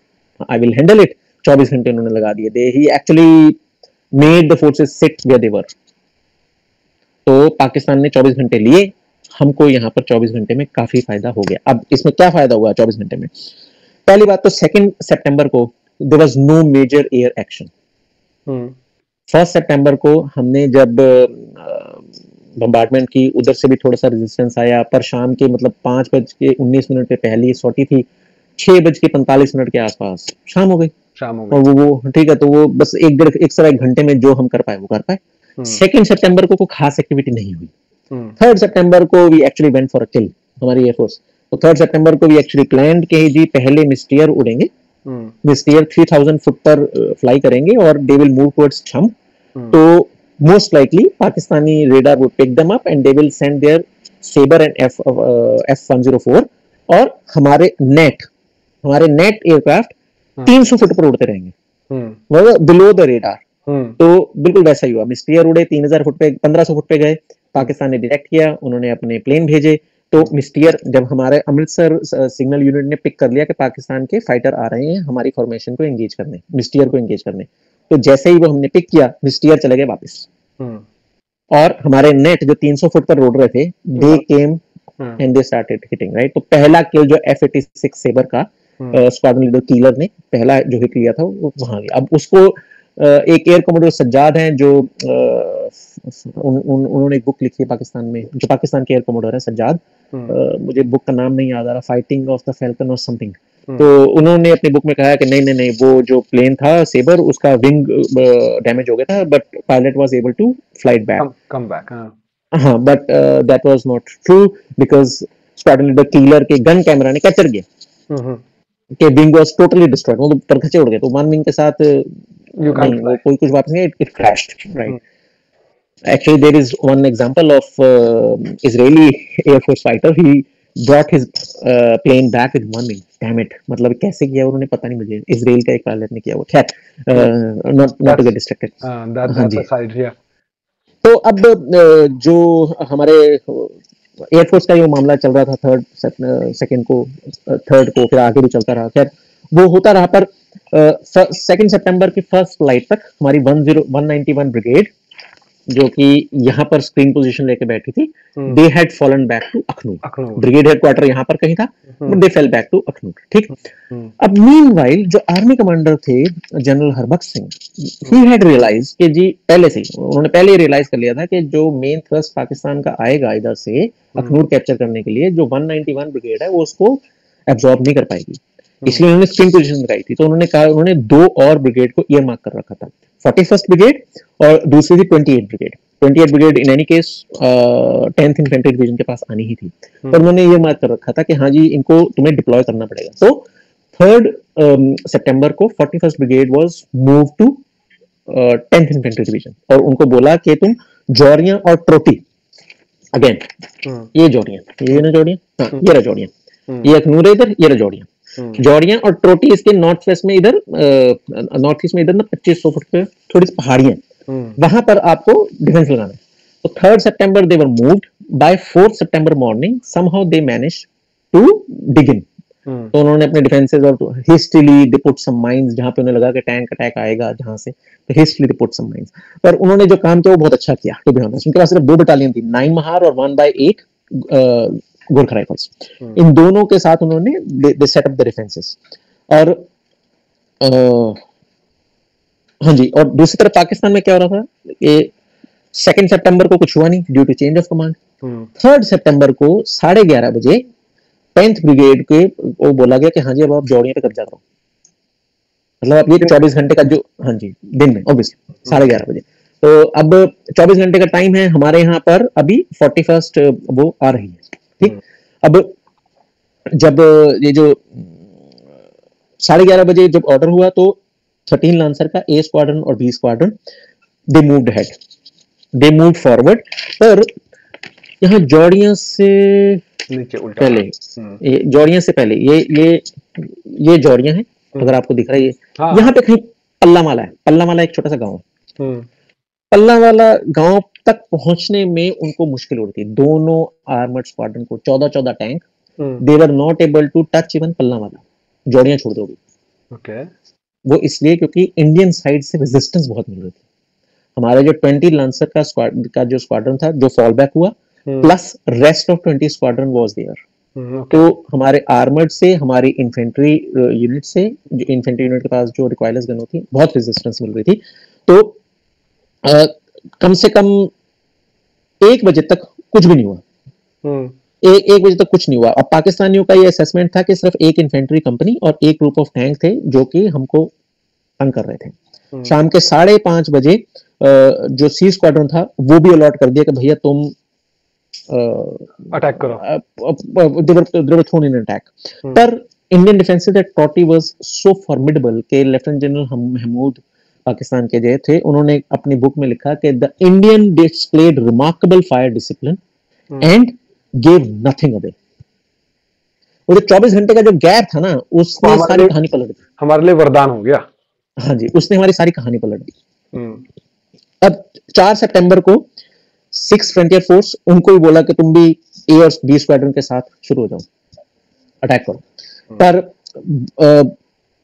I will handle it. 24 घंटे उन्होंने लगा दिए, they he actually made the forces sit where they were. तो पाकिस्तान ने 24 घंटे लिए, हमको यहाँ पर 24 घंटे में काफी फायदा हो गया। अब इसमें क्या फायदा हुआ 24 घंटे में? पहली बात तो 2 सितंबर को there was no major air action. 1 सितंबर को हमने जब बम्बार्डमेंट की, उधर से भी थोड़ा सा रेजिस्टेंस आया, पर शाम के मतलब 5:19 पे पहली सॉटी थी, 6:45 के आसपास शाम हो गई। और वो ठीक है, तो वो बस एक सवा एक घंटे में जो हम कर पाए वो कर पाए। 2 सितंबर को कोई खास एक्टिविटी नहीं हुई। 3rd सितंबर को we actually went for a kill, हमारी एयरफोर्स। तो 3rd सितंबर को वी एक्चुअली प्लान्ड कि जी पहले मिस्टियर उड़ेंगे, मिस्टियर 3000 फुट पर फ्लाई करेंगे और they will move towards Chhamb. तो most likely Pakistani radar would pick them up and they will send their Sabre and F-104 और हमारे नेट हमारे नेट एयरक्राफ्ट 300 फुट पर उड़ते रहेंगे, वो बिलो द रेडार। तो बिल्कुल वैसा ही हुआ, मिस्टियर उड़े 3000 फुट पे, 1500 फुट पे गए, पाकिस्तान ने डिटेक्ट किया, उन्होंने अपने प्लेन भेजे। तो मिस्टियर जब हमारे अमृतसर सिग्नल यूनिट ने पिक कर लिया कि पाकिस्तान के फाइटर आ रहे हैं हमारी फॉर्मेशन को एंगेज करने, मिस्टियर को एंगेज करने, तो जैसे ही वो हमने पिक किया, मिस्टियर चले गए वापस। और हमारे नेट जो 300 फुट पर उड़ रहे थे, they came and they started hitting, right. तो पहला किल जो F-86 सेबर का स्क्वाड्रन लीडर कीलर ने पहला जो हिट लिया था वो वहां गया। अब उसको एक एयर कमोडोर सज्जाद हैं जो उन्होंने एक बुक लिखी है पाकिस्तान में, जो पाकिस्तान के एयर कमोडोर है सज्जाद, मुझे बुक का नाम नहीं याद आ रहा, फाइटिंग ऑफ द फैल्कन और समथिंग। तो उन्होंने अपनी बुक में कहा कि नहीं नहीं नहीं, वो जो प्लेन था सेबर, उसका विंग डैमेज हो गया था, but pilot was able to flight back, come back. हाँ, but that was not true because squadron leader Keelor के गन कैमरा ने कैप्चर किया कि विंग वाज टोटली डिस्ट्रॉयड, वो पर खचे उड़ गए। तो वन विंग के साथ नहीं, वो कोई कुछ वापस नहीं, it crashed, right. Actually, there is one example of Israeli Air Force fighter. He brought his plane back with one wing. Damn it! मतलब कैसे किया उन्होंने पता नहीं मुझे, इजराइल का एक पायलट ने किया वो। खैर, not to get distracted. हाँ जी। तो अब जो हमारे एयरफोर्स का ये मामला चल रहा था, थर्ड को फिर आगे भी चलता रहा, खैर वो होता रहा। पर 2 सितंबर की फर्स्ट फ्लाइट तक हमारी 191 ब्रिगेड जो कि यहाँ पर स्क्रीन पोजीशन लेके बैठी थी, they had fallen back to Akhnoor. Brigade headquarter यहाँ पर कहीं था, but they fell back to Akhnoor, ठीक। अब मीनवाइल जो आर्मी कमांडर थे general Harbaksh Singh, he had realise कि जी उन्होंने पहले ही रियलाइज कर लिया था कि जो मेन थ्रस्ट पाकिस्तान का आएगा इधर से अखनूर कैप्चर करने के लिए, जो 191 ब्रिगेड है वो उसको एब्जॉर्ब नहीं कर पाएगी, इसलिए उन्होंने स्क्रीन पोजीशन लगाई थी। तो उन्होंने कहा, उन्होंने 2 और ब्रिगेड को ईयर मार्क कर रखा था, 41st ब्रिगेड और दूसरी थी 28 brigade. 28 brigade in any case 10th infantry division के पास आनी ही थी, पर उन्होंने ये मार्क कर रखा था कि हाँ जी इनको तुम्हें डिप्लॉय करना पड़ेगा। तो 3rd सितंबर को 41st brigade was move to 10th infantry division, और उनको बोला कि तुम जौरियां और ट्रोटी, अगेन ये जौरियां, ये ना जौरियां, हाँ ये रहा जौरियां, ये अखनूर है इधर, ये रहा जौरियां, जॉर्डिया और ट्रोटी इसके नॉर्थ वेस्ट में, इधर नॉर्थ ईस्ट में इधर ना 2500 फुट पे थोड़ी सी पहाड़ियां, वहां पर आपको डिफेंस लगाना है। तो 3rd सितंबर they were moved, by 4th सितंबर morning somehow they manage to dig in. तो उन्होंने अपने डिफेंसेस और हिस्ट्रीली दे पुट सम माइंस, जहां पे उन्हें लगा कि टैंक अटैक आएगा जहां से, तो हिस्ट्रीली दे पुट सम माइंस। पर उन्होंने जो काम किया वो बहुत अच्छा किया, टू बी ऑनेस्ट। उनके पास सिर्फ 2 बटालियन थी, 9 महार और 1/8 गोरखा राइफल्स, इन दोनों के साथ उन्होंने दे सेट अप द डिफेंसेस। और हाँ जी, और दूसरी तरफ पाकिस्तान में क्या हो रहा था कि 2 सितंबर को कुछ हुआ नहीं due to change of command. 3rd सितंबर को 11:30 बजे 10th ब्रिगेड के वो बोला गया कि हाँ जी अब आप जौड़िया पे कब्जा करो, मतलब अब ये 24 घंटे का जो, हाँ जी दिन में ऑब्वियसली 11:30 बजे, तो अब 24 घंटे का टाइम है हमारे यहाँ पर, अभी 41st वो आ रही है, ठीक। अब जब ये जो 11:30 बजे जब ऑर्डर हुआ तो 13 लांसर का A स्क्वाड्रन और B squadron they moved head, they moved forward. पर यहाँ जौड़िया से पहले, जौड़िया से पहले ये जौड़िया है, अगर आपको दिख रहा है, यहाँ पे कहीं पल्लामाला है, पल्लामाला एक छोटा सा गांव है, पल्लामाला गांव तक पहुंचने में उनको मुश्किल हो रही थी, दोनों आर्मर्ड स्क्वाड्रन को, 14 tank, they were not able to touch even Pallamala, Jaurian छोड़ दोगे। ओके, वो इसलिए क्योंकि इंडियन साइड से रेजिस्टेंस बहुत मिल रही थी। हमारे जो 20 लांसर का जो स्क्वाड्रन था जो फॉल बैक हुआ, plus rest of 20 squadron was there. तो हमारे आर्मर्ड से, हमारी इन्फेंट्री यूनिट से, जो इन्फेंट्री यूनिट के पास जो रिक्वायर्स गन होती, बहुत रेजिस्टेंस मिल रही थी। तो कम से कम 1 बजे तक कुछ भी नहीं हुआ, 1 बजे तक कुछ नहीं हुआ। अब पाकिस्तानियों का ये असेसमेंट था कि सिर्फ एक इन्फेंट्री कंपनी और एक ग्रुप ऑफ टैंक थे जो कि हमको तंग कर रहे थे। शाम के 5:30 बजे जो सी स्क्वाड्रन था वो भी अलॉट कर दिया कि भैया तुम अटैक करो, थ्रोन इन अटैक। पर Indian defences at Troti was so formidable कि लेफ्टिनेंट जनरल महमूद पाकिस्तान के जो थे, उन्होंने अपनी बुक में लिखा कि the Indian displayed remarkable fire discipline and gave nothing away. वो जो 24 घंटे का जो गैप था ना, उसने सारी कहानी पलट दी, हमारे लिए वरदान हो गया। हाँ जी, उसने हमारी सारी कहानी पलट दी। हम्म। अब 4 सितंबर को 6 फ्रंटियर फोर्स, उनको भी बोला कि तुम भी ए और बी स्क्वाड्रन के साथ शुरू हो जाओ, अटैक करो। पर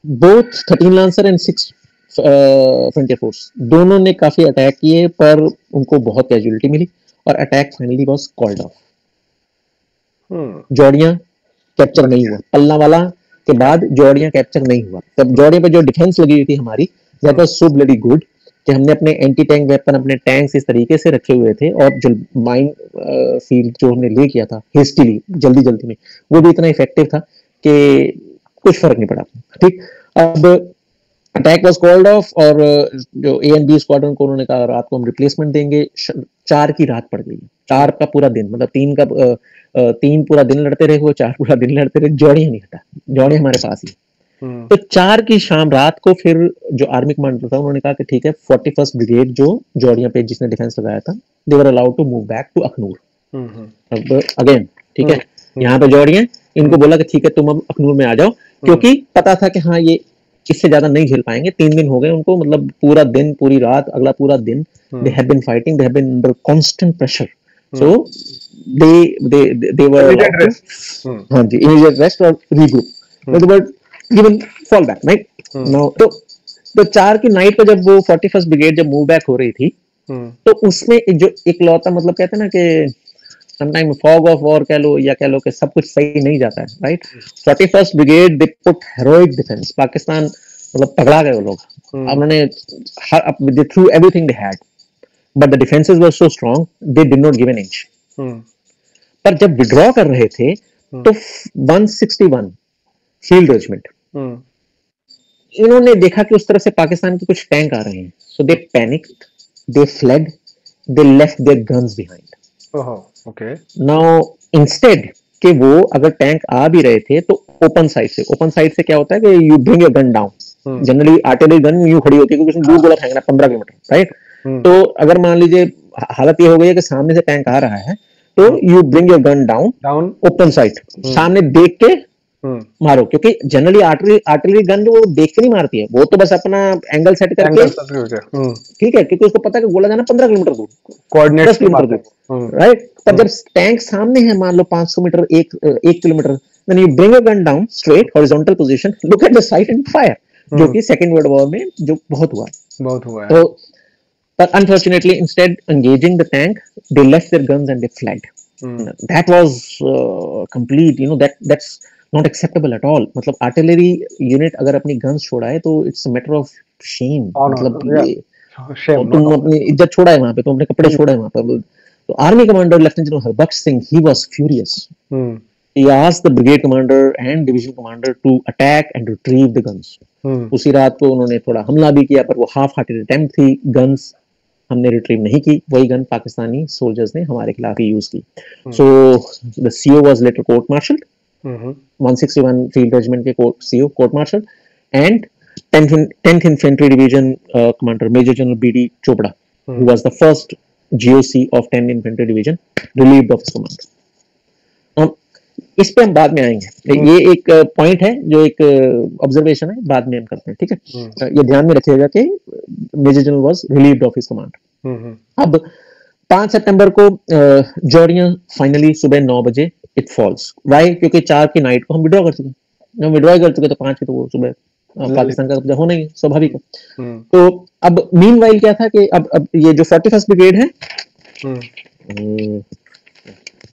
both 13 lancer and 6 frontier force दोनों ने काफी अटैक किए, पर उनको बहुत कैजुअलिटी मिली और attack finally was called off. Jaurian capture नहीं हुआ, पल्लावाला के बाद जॉर्डिया कैप्चर नहीं हुआ। तब जॉर्डिया पे जो डिफेंस लगी हुई थी हमारी, that was so bloody good कि हमने अपने एंटी टैंक वेपन, अपने टैंक्स इस तरीके से रखे हुए थे, और जो माइन फील्ड जो हमने ले किया था हेस्टिली, जल्दी जल्दी में, वो भी इतना इफेक्टिव था कि कुछ फर्क नहीं पड़ा। ठीक, अब अटैक वाज कॉल्ड ऑफ, और जो ए एंड बी स्क्वाड्रन को उन्होंने कहा रात को हम रिप्लेसमेंट देंगे। 4 की रात पड़ गई, 4 का पूरा दिन, मतलब 3 पूरा दिन लड़ते रहे, वो 4 पूरा दिन लड़ते रहे, जॉर्डिया नहीं हटा, जॉर्डिया हमारे पास ही। तो 4 की शाम रात को फिर जो आर्मी कमांडर था उन्होंने कहा कि ठीक है, 41st ब्रिगेड जो जॉर्डिया पे जिसने डिफेंस लगाया था, they were allowed to move back to Akhnoor. अब अगेन ठीक है, यहाँ पे जॉर्डिया, इनको बोला कि ठीक है तुम अब अखनूर में आ जाओ, क्योंकि पता था कि हाँ ये इससे ज्यादा नहीं झेल पाएंगे। 3 दिन हो गए उनको, मतलब पूरा दिन, पूरी रात, अगला पूरा दिन, they have been fighting, they have been under constant pressure, so they were allowed to, हाँ जी, immediate rest और regroup, they were given fall back, right? now तो 4 की नाइट पे जब वो 41st ब्रिगेड जब मूव बैक हो रही थी, तो उसमें जो इकलौता, मतलब कहते हैं ना कि समटाइम फॉग ऑफ वॉर कह लो, या कह लो कि सब कुछ सही नहीं जाता है, right? 41st brigade they put heroic defence, Pakistan मतलब पगला गए वो लोग, उन्होंने they threw everything they had, but the defences were so strong, they did not give an inch. पर जब विड्रॉ कर रहे थे तो 161 फील्ड रेजिमेंट, इन्होंने देखा कि उस तरफ से पाकिस्तान के कुछ टैंक आ रहे हैं, so they panicked, they fled, they left their guns behind. Okay, now instead कि वो अगर टैंक आ भी रहे थे तो ओपन साइड से क्या होता है कि you bring your gun down, generally artillery gun यूं खड़ी होती है क्योंकि उसमें दूर गोला फेंकना 15 किलोमीटर, राइट? तो अगर मान लीजिए हालत ये हो गई है कि सामने से टैंक आ रहा है, तो you bring your gun down open side, सामने देख के मारो, क्योंकि जनरली आर्टिलरी गन वो देख के नहीं मारती है, वो तो बस अपना एंगल सेट करके, ठीक है, क्योंकि उसको पता है कि गोला जाना 15 किलोमीटर दूर, 10 किलोमीटर दूर, राइट? पर जब टैंक सामने है, मान लो 500 metre, 1 kilometre, then you bring your gun down straight horizontal position, look at the sight and fire, जो कि सेकेंड वर्ल्ड वॉर में जो बहुत हुआ है। तो but unfortunately instead engaging the tank, they left their guns and they fled. That was complete, you know, that's not acceptable at all. मतलब artillery unit अगर अपनी guns छोड़ाए तो it's a matter of shame, मतलब तुम अपनी इज्जत छोड़ा है वहां पे, तुम अपने कपड़े छोड़े हैं वहां पे। तो army commander lieutenant general Harbaksh Singh, he was furious. He asked the brigade commander and division commander to attack and retrieve the guns. उसी रात को उन्होंने थोड़ा हमला भी किया, पर वो हाफ हार्टेड अटेम्प्ट थी, गन्स हमने रिट्रीव नहीं की, वही गन पाकिस्तानी सोल्जर्स ने हमारे खिलाफ ही यूज की। So the CO was later court martial, 161 field regiment के CO court martial, and 10th infantry division commander major general BD Chopra, who was the first GOC of 10th infantry division, relieved of his command. इस पे हम बाद में आएंगे, ये एक point है जो एक ऑब्जर्वेशन है, बाद में हम करते हैं, ठीक है? ये ध्यान में रखिएगा कि major general was relieved of his command. अब 5 सितंबर को जॉर्डिया फाइनली सुबह 9 बजे इट फॉल्स। व्हाई? क्योंकि 4 की नाइट को हम विड्रॉ कर चुके, जब विड्रॉ कर चुके तो 5 की तो वो सुबह पाकिस्तान का कब्जा होना ही स्वाभाविक है। तो अब मीनवाइल क्या था कि अब ये जो 41st ब्रिगेड है,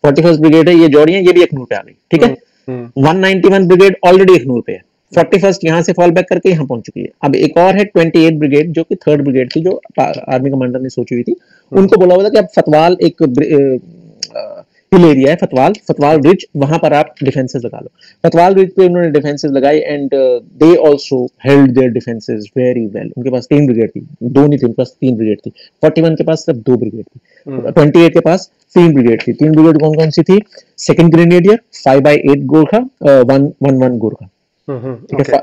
41st ब्रिगेड है, ये जॉर्डिया, ये भी अखनूर पे आ गई, ठीक है? 191 ब्रिगेड ऑलरेडी अखनूर पे है, 41st यहाँ से फॉल बैक करके यहाँ पहुंच चुकी है। अब एक और है 28 ब्रिगेड, जो कि 3rd ब्रिगेड थी, जो आर्मी कमांडर ने सोची हुई थी। उनको बोला हुआ था कि अब फतवाल एक हिल एरिया है, फतवाल रिज, वहां पर आप डिफेंसेस लगा लो। फतवाल रिज पे उन्होंने डिफेंसेस लगाई, and they also held there defences very well. उनके पास 3 ब्रिगेड थी, 2 नहीं थी, उनके पास 3 ब्रिगेड थी। 41 के पास सिर्फ 2 ब्रिगेड थी, 28 के पास 3 ब्रिगेड थी। 3 ब्रिगेड कौन कौन सी थी? 2nd ग्रेनेडियर, 5/8 गोरखा, 111 गोरखा, ठीक है?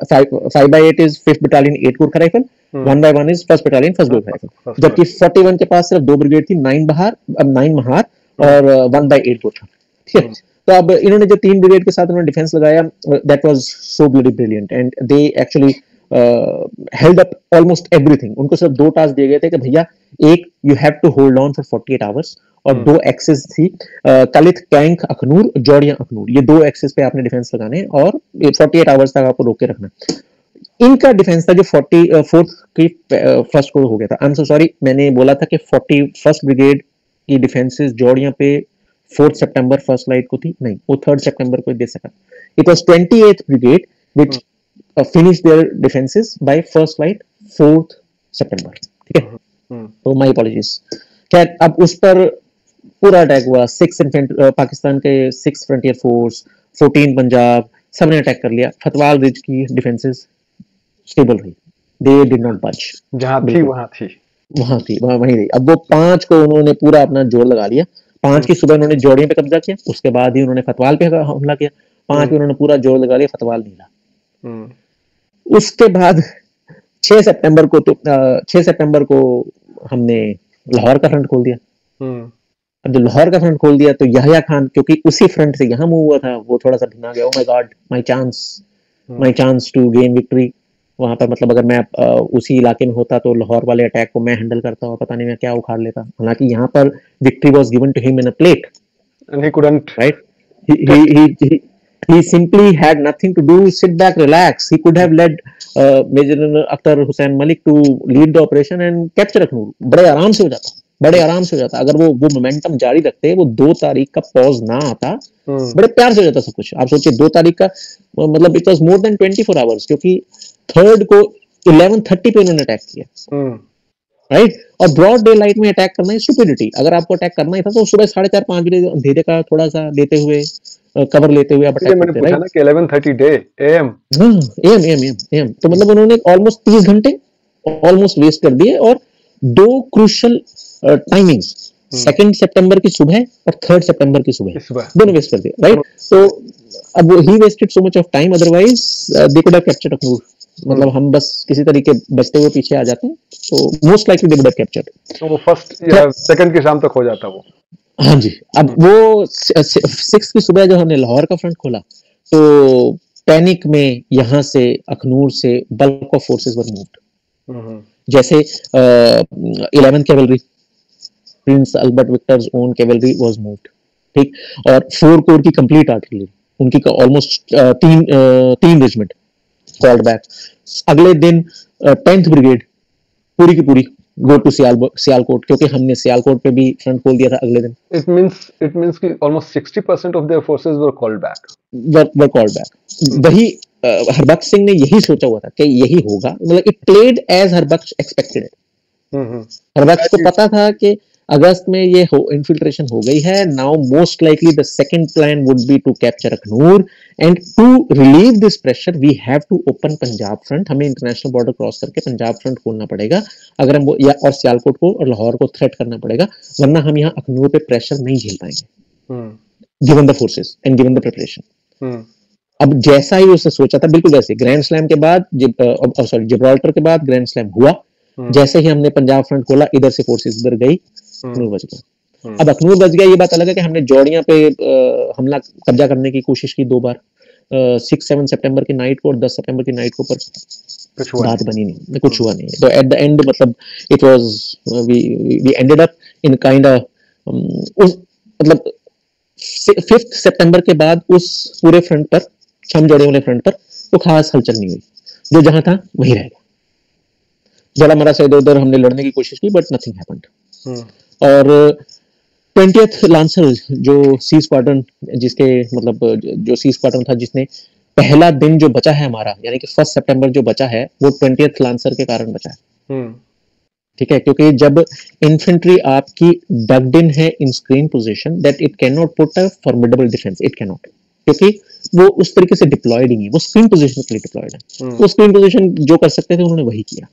5/8 is 5th battalion 8 Gorkha rifle, 1/1 is 1st battalion 1st Gorkha rifle. जबकि 41 के पास सिर्फ 2 ब्रिगेड थी, 9 महार और 1/8 गोरखा, ठीक है? तो अब इन्होंने जो 3 ब्रिगेड के साथ उन्होंने डिफेंस लगाया, that was so bloody brilliant and they actually held up almost everything. उनको सिर्फ 2 टास्क दिए गए थे कि भैया एक you have to hold on for 48 hours और 2 एक्सेस थी कलित कैंक अखनूर जौड़िया अखनूर, ये 2 एक्सेस पे आपने डिफेंस लगाने और 48 आवर्स तक आपको रोक के रखना। इनका डिफेंस था जो 44th की फर्स्ट को हो गया था। आई एम सो सॉरी, मैंने बोला था कि 41st ब्रिगेड की डिफेंसेस जौड़िया पे 4 सितंबर फर्स्ट लाइट को थी, नहीं वो 3 सितंबर को दे सका। It was 28th brigade which finish their defences by first light 4th September. ठीक है, तो माय अपॉलॉजीज। खैर अब उस पर पूरा अटैक हुआ, 6 पाकिस्तान के 6 फ्रंटियर फोर्स, 14 पंजाब, सबने अटैक कर लिया। फतवाल रिज की डिफेंसेस स्टेबल रही, दे डिड नॉट बच, जहां थी वहां थी, वहीं रही। अब वो 5 को उन्होंने पूरा अपना जोर लगा लिया। 5 की सुबह उन्होंने जोड़ियों पे कब्जा किया, उसके बाद ही उन्होंने फतवाल पे हमला किया। 5 पे उन्होंने पूरा जोर लगा लिया, फतवाल नहीं ला। उसके बाद 6 सितंबर को तो 6 सितंबर को हमने लाहौर का फ्रंट खोल दिया। अब जब लाहौर का फ्रंट खोल दिया तो याहिया खान, क्योंकि उसी फ्रंट से यहाँ मूव हुआ था, वो थोड़ा सा भिना गया। Oh my God, my chance to gain victory. वहां पर मतलब अगर मैं उसी इलाके में होता तो लाहौर वाले अटैक को मैं हैंडल करता और पता नहीं मैं क्या उखाड़ लेता। हालांकि यहाँ पर victory was given to him in a plate and he couldn't, right? He simply had nothing to do, sit back, relax. He could have led Major Akhtar Hussain Malik to lead the operation and capture Akhnur. बड़े आराम से हो जाता, बड़े आराम से हो जाता। अगर वो मोमेंटम जारी रखते, वो 2 तारीख का पॉज ना आता, बड़े प्यार से हो जाता सब कुछ। आप सोचिए 2 तारीख का मतलब it was more than 24 hours, क्योंकि 3rd को 11:30 पे उन्होंने अटैक किया, राइट? और ब्रॉड डे लाइट में अटैक करना है स्टुपिडिटी। अगर आपको अटैक करना ही था तो सुबह 4:30-5 बजे अंधेरे का थोड़ा सा लेते हुए, कवर लेते हुए आप अटैक मैंने करते, पूछा ना कि 11:30 डे एएम, एम। तो मतलब उन्होंने ऑलमोस्ट 30 घंटे ऑलमोस्ट वेस्ट कर दिए और 2 क्रूशियल टाइमिंग्स, 2 सितंबर की सुबह और 3 सितंबर की सुबह दोनों वेस्ट कर दिए, राइट? तो अब he wasted so much of time, otherwise they could have captured Akhnoor. मतलब हम बस किसी तरीके बचते हुए पीछे आ जाते हैं तो most likely they would have captured. तो वो फर्स्ट या सेकंड की शाम तक हो जाता वो। हाँ जी। अब वो 6 की सुबह जब हमने लाहौर का फ्रंट खोला तो पैनिक में यहाँ से अखनूर से bulk of forces were moved. जैसे 11th cavalry, Prince Albert Victor's own cavalry was moved, ठीक, और 4 कोर की कंप्लीट आर्टिलरी, उनकी ऑलमोस्ट 3 रेजिमेंट कॉल्ड बैक। अगले दिन 10th ब्रिगेड पूरी की पूरी गो टू सियालकोट, क्योंकि हमने सियालकोट पे भी फ्रंट खोल दिया था अगले दिन। It means कि almost 60% of their forces were called back. were called back। वही हरबख्श सिंह ने यही सोचा हुआ था कि यही होगा, मतलब it played as Harbaksh expected it. Harbaksh को पता था कि अगस्त में ये इन्फिल्ट्रेशन हो गई है। Now most likely the second plan would be to capture Akhnoor and to relieve this pressure we have to open Punjab front. हमें इंटरनेशनल बॉर्डर क्रॉस करके पंजाब फ्रंट खोलना पड़ेगा अगर हम या और सियालकोट को और लाहौर को थ्रेट करना पड़ेगा, वरना हम यहाँ अखनूर पे प्रेशर नहीं झेल पाएंगे given the forces and given the preparation. अब जैसा ही उसने सोचा था बिल्कुल वैसे ग्रैंड स्लैम के बाद जिब्राल्टर के बाद ग्रैंड स्लैम हुआ, जैसे ही हमने पंजाब फ्रंट खोला इधर से फोर्सेस उधर गई, अखनूर बच गया। अब अखनूर बच गया, ये बात अलग है कि हमने जौड़िया पे हमला कब्जा करने की कोशिश की 2 बार, 6-7 सितंबर की नाइट को और 10 सितंबर की नाइट को, पर बात बनी नहीं, कुछ हुआ नहीं। तो एट द एंड मतलब it was we ended up in kind of मतलब 5th सितंबर के बाद उस पूरे फ्रंट पर, छम जोड़े वाले फ्रंट पर तो खास हलचल नहीं हुई, जो जहां था वहीं रह गया। जड़ा मरा से इधर उधर हमने लड़ने की कोशिश की बट नथिंग हैपेंड। और 20th लांसर जो सी स्क्वाड्रन, जिसके मतलब जो सी स्क्वाड्रन था जिसने पहला दिन जो बचा है हमारा, यानी कि 1 सितंबर जो बचा है वो 20th लांसर के कारण बचा है, ठीक है? क्योंकि जब इन्फेंट्री आपकी डग्ड इन है इन screen position that it can not put a formidable defence, it can not, क्योंकि वो उस तरीके से डिप्लॉयड ही नहीं, वो स्क्रीन पोजीशन के लिए डिप्लॉयड है। वो स्क्रीन पोजीशन जो कर सकते थे उन्होंने वही किया।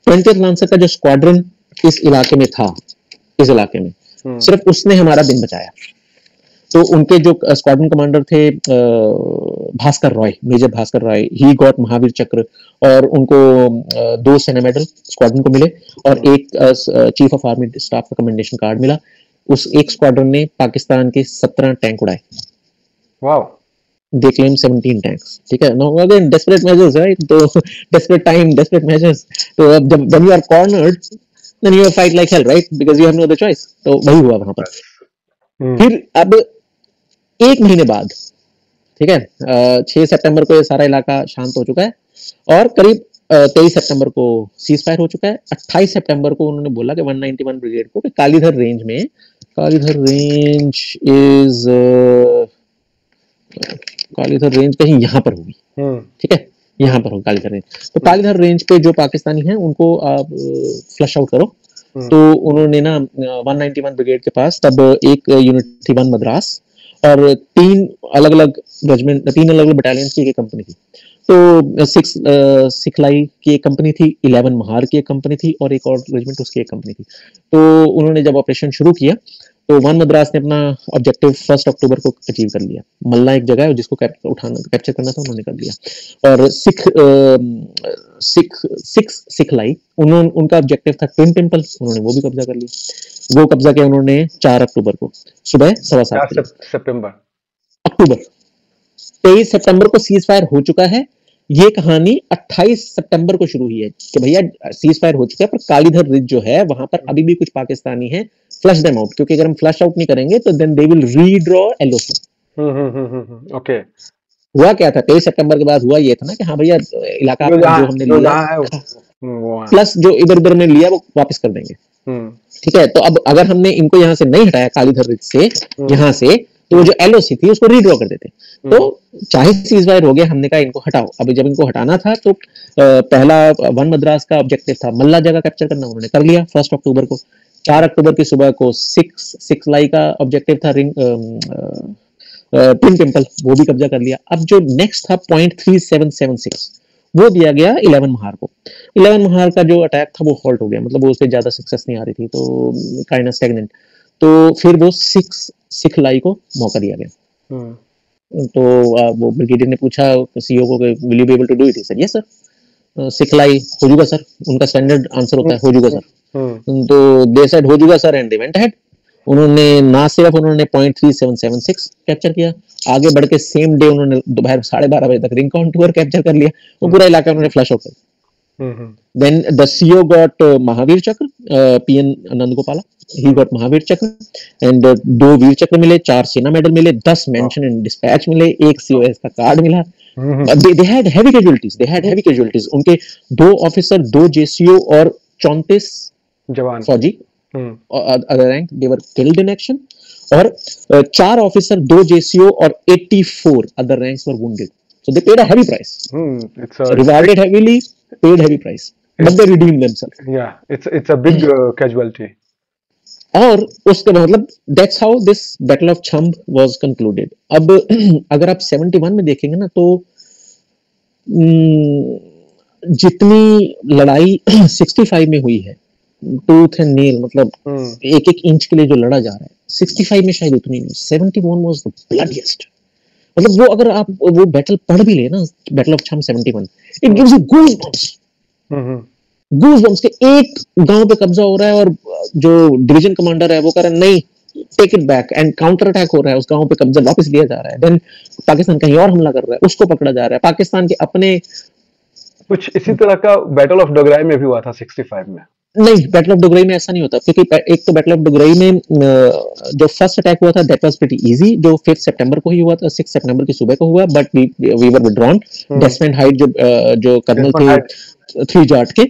20th लांसर का जो स्क्वाड्रन इस इलाके में था, इस इलाके में सिर्फ उसने हमारा दिन बचाया। तो उनके जो स्क्वाड्रन कमांडर थे Bhaskar Roy, major Bhaskar Roy, he got Mahavir Chakra, और उनको 2 सेना मेडल स्क्वाड्रन को मिले और एक चीफ ऑफ आर्मी स्टाफ का कमेंडेशन कार्ड मिला। उस एक स्क्वाड्रन ने पाकिस्तान के 17 टैंक उड़ाए, वाओ। They claim 17 tanks. ठीक है. Now again desperate measures, right? तो desperate time, desperate measures. तो अब जब when you are cornered, then you fight like hell, right? Because you have no other choice. तो वही हुआ वहां पर. फिर अब एक महीने बाद, ठीक है, 6 सितंबर को ये सारा इलाका शांत हो चुका है और करीब 23 सितंबर को सीज फायर हो चुका है. 28 सितंबर को उन्होंने बोला कि 191 ब्रिगेड को कालीधर रेंज में, Kalidhar range is Kalidhar range कहीं यहाँ पर होगी, ठीक है, यहाँ पर होगी कालीधर रेंज. तो कालीधर रेंज पे जो पाकिस्तानी हैं उनको आप फ्लश आउट करो. तो उन्होंने ना 191 ब्रिगेड के पास तब एक यूनिट थी 1 मद्रास और 3 अलग अलग रेजिमेंट, 3 अलग अलग बटालियन की एक कंपनी थी. तो 6 सिखलाई की एक कंपनी थी, 11 महार की एक कंपनी थी और एक और रेजिमेंट उसकी एक कंपनी थी. तो उन्होंने जब ऑपरेशन शुरू किया तो 1 मद्रास ने अपना ऑब्जेक्टिव 1 अक्टूबर को अचीव कर लिया. मल्ला एक जगह है जिसको कैप्चर करना था, उन्होंने कर लिया. और सिखलाई उनका ऑब्जेक्टिव था ट्विन टेम्पल, उन्होंने वो भी कब्जा कर लिया. वो कब्जा किया उन्होंने 4 अक्टूबर को सुबह 7:15 सितंबर अक्टूबर. 23 सितंबर को सीज फायर हो चुका है. ये कहानी 28 सितंबर को शुरू हुई है कि भैया सीज फायर हो चुका है, पर कालीधर रिज जो है वहां पर अभी भी कुछ पाकिस्तानी हैं, फ्लश देम आउट, क्योंकि अगर हम फ्लश आउट नहीं करेंगे तो then they will redraw LOC. Okay. हुआ क्या था 23 सितंबर के बाद? हुआ ये था ना कि हाँ भैया इलाका जो हमने लिया प्लस जो इधर उधर ने लिया वो वापस कर देंगे. ठीक है. तो अब अगर हमने इनको यहाँ से नहीं हटाया कालीधर रिज से, यहाँ से, तो वो जो एलओसी थी उसको रीड्रॉ कर देते. तो चाहे सीज फायर हो गया, हमने कहा इनको हटाओ. अभी जब इनको हटाना था तो पहला 1 मद्रास का ऑब्जेक्टिव था मल्ला जगह कैप्चर करना, उन्होंने कर लिया 1 अक्टूबर को. 4 अक्टूबर की सुबह को 6 लाई का ऑब्जेक्टिव था ट्विन टेम्पल, वो भी कब्जा कर लिया. अब जो नेक्स्ट था .3776 वो दिया गया 11 महार को. 11 महार का जो अटैक था वो हॉल्ट हो गया, मतलब वो उस पर ज्यादा सक्सेस नहीं आ रही थी, तो काइंड ऑफ स्टैग्नेंट. तो फिर वो 6 लाई को मौका दिया गया. तो वो ब्रिगेडियर ने पूछा सीईओ को कि will you be able to do it? Sir yes sir. सिखलाई हो जाएगा सर, उनका स्टैंडर्ड आंसर होता है हो जाएगा सर. तो दे सेड हो जाएगा sir and they went ahead. उन्होंने ना सिर्फ उन्होंने .3776 कैप्चर किया, आगे बढ़ के सेम डे उन्होंने दोपहर 12:30 बजे तक रिंग काउंटर कैप्चर कर लिया. वो पूरा इलाका उन्होंने फ्लश आउट कर. Then the CEO got Mahavir चक्र, PN नंदगोपाला, he got महावीर चक्र and 2 वीर चक्र मिले, 4 सेना मेडल मिले, 10 मेंशन इन डिस्पैच मिले, 1 COS का कार्ड मिला. They had heavy casualties. उनके 2 ऑफिसर, 2 JCO और 34 जवान फौजी other rank they were killed in action. और 4 ऑफिसर, 2 JCO और 84 other ranks were wounded. So they paid a heavy price. Rewarded heavily, paid heavy price, but they redeemed themselves. Yeah, it's a big casualty. और उसके मतलब that's how this battle of Chamb was concluded. अब अगर आप 71 में देखेंगे ना तो जितनी लड़ाई 65 में हुई है, टूथ एंड नेल, मतलब एक एक इंच के लिए जो लड़ा जा रहा है, 65 में शायद उतनी नहीं. 71 was the bloodiest. मतलब वो अगर आप वो बैटल पढ़ भी ले ना, बैटल ऑफ छम 71, इट गिव्स यू गूज़बम्प्स के एक गांव पे कब्जा हो रहा है और जो डिवीजन कमांडर है वो कह रहा है नहीं, take it back, and counter attack हो रहा है, उस गांव पे कब्जा वापस लिया जा रहा है. देन पाकिस्तान कहीं और हमला कर रहा है, उसको पकड़ा जा रहा है. पाकिस्तान के अपने कुछ इसी तरह का बैटल ऑफ डोगराई में भी हुआ था 65 में. नहीं, बैटल ऑफ डोगराई में ऐसा नहीं होता, क्योंकि एक तो बैटल ऑफ डोगराई में जो फर्स्ट अटैक हुआ था दैट वाज प्रीटी इजी, जो 5 सितंबर को ही हुआ था, 6 सितंबर की सुबह को हुआ, but we were withdrawn. Desmond Hyde जो कर्नल थे 3 जाट के,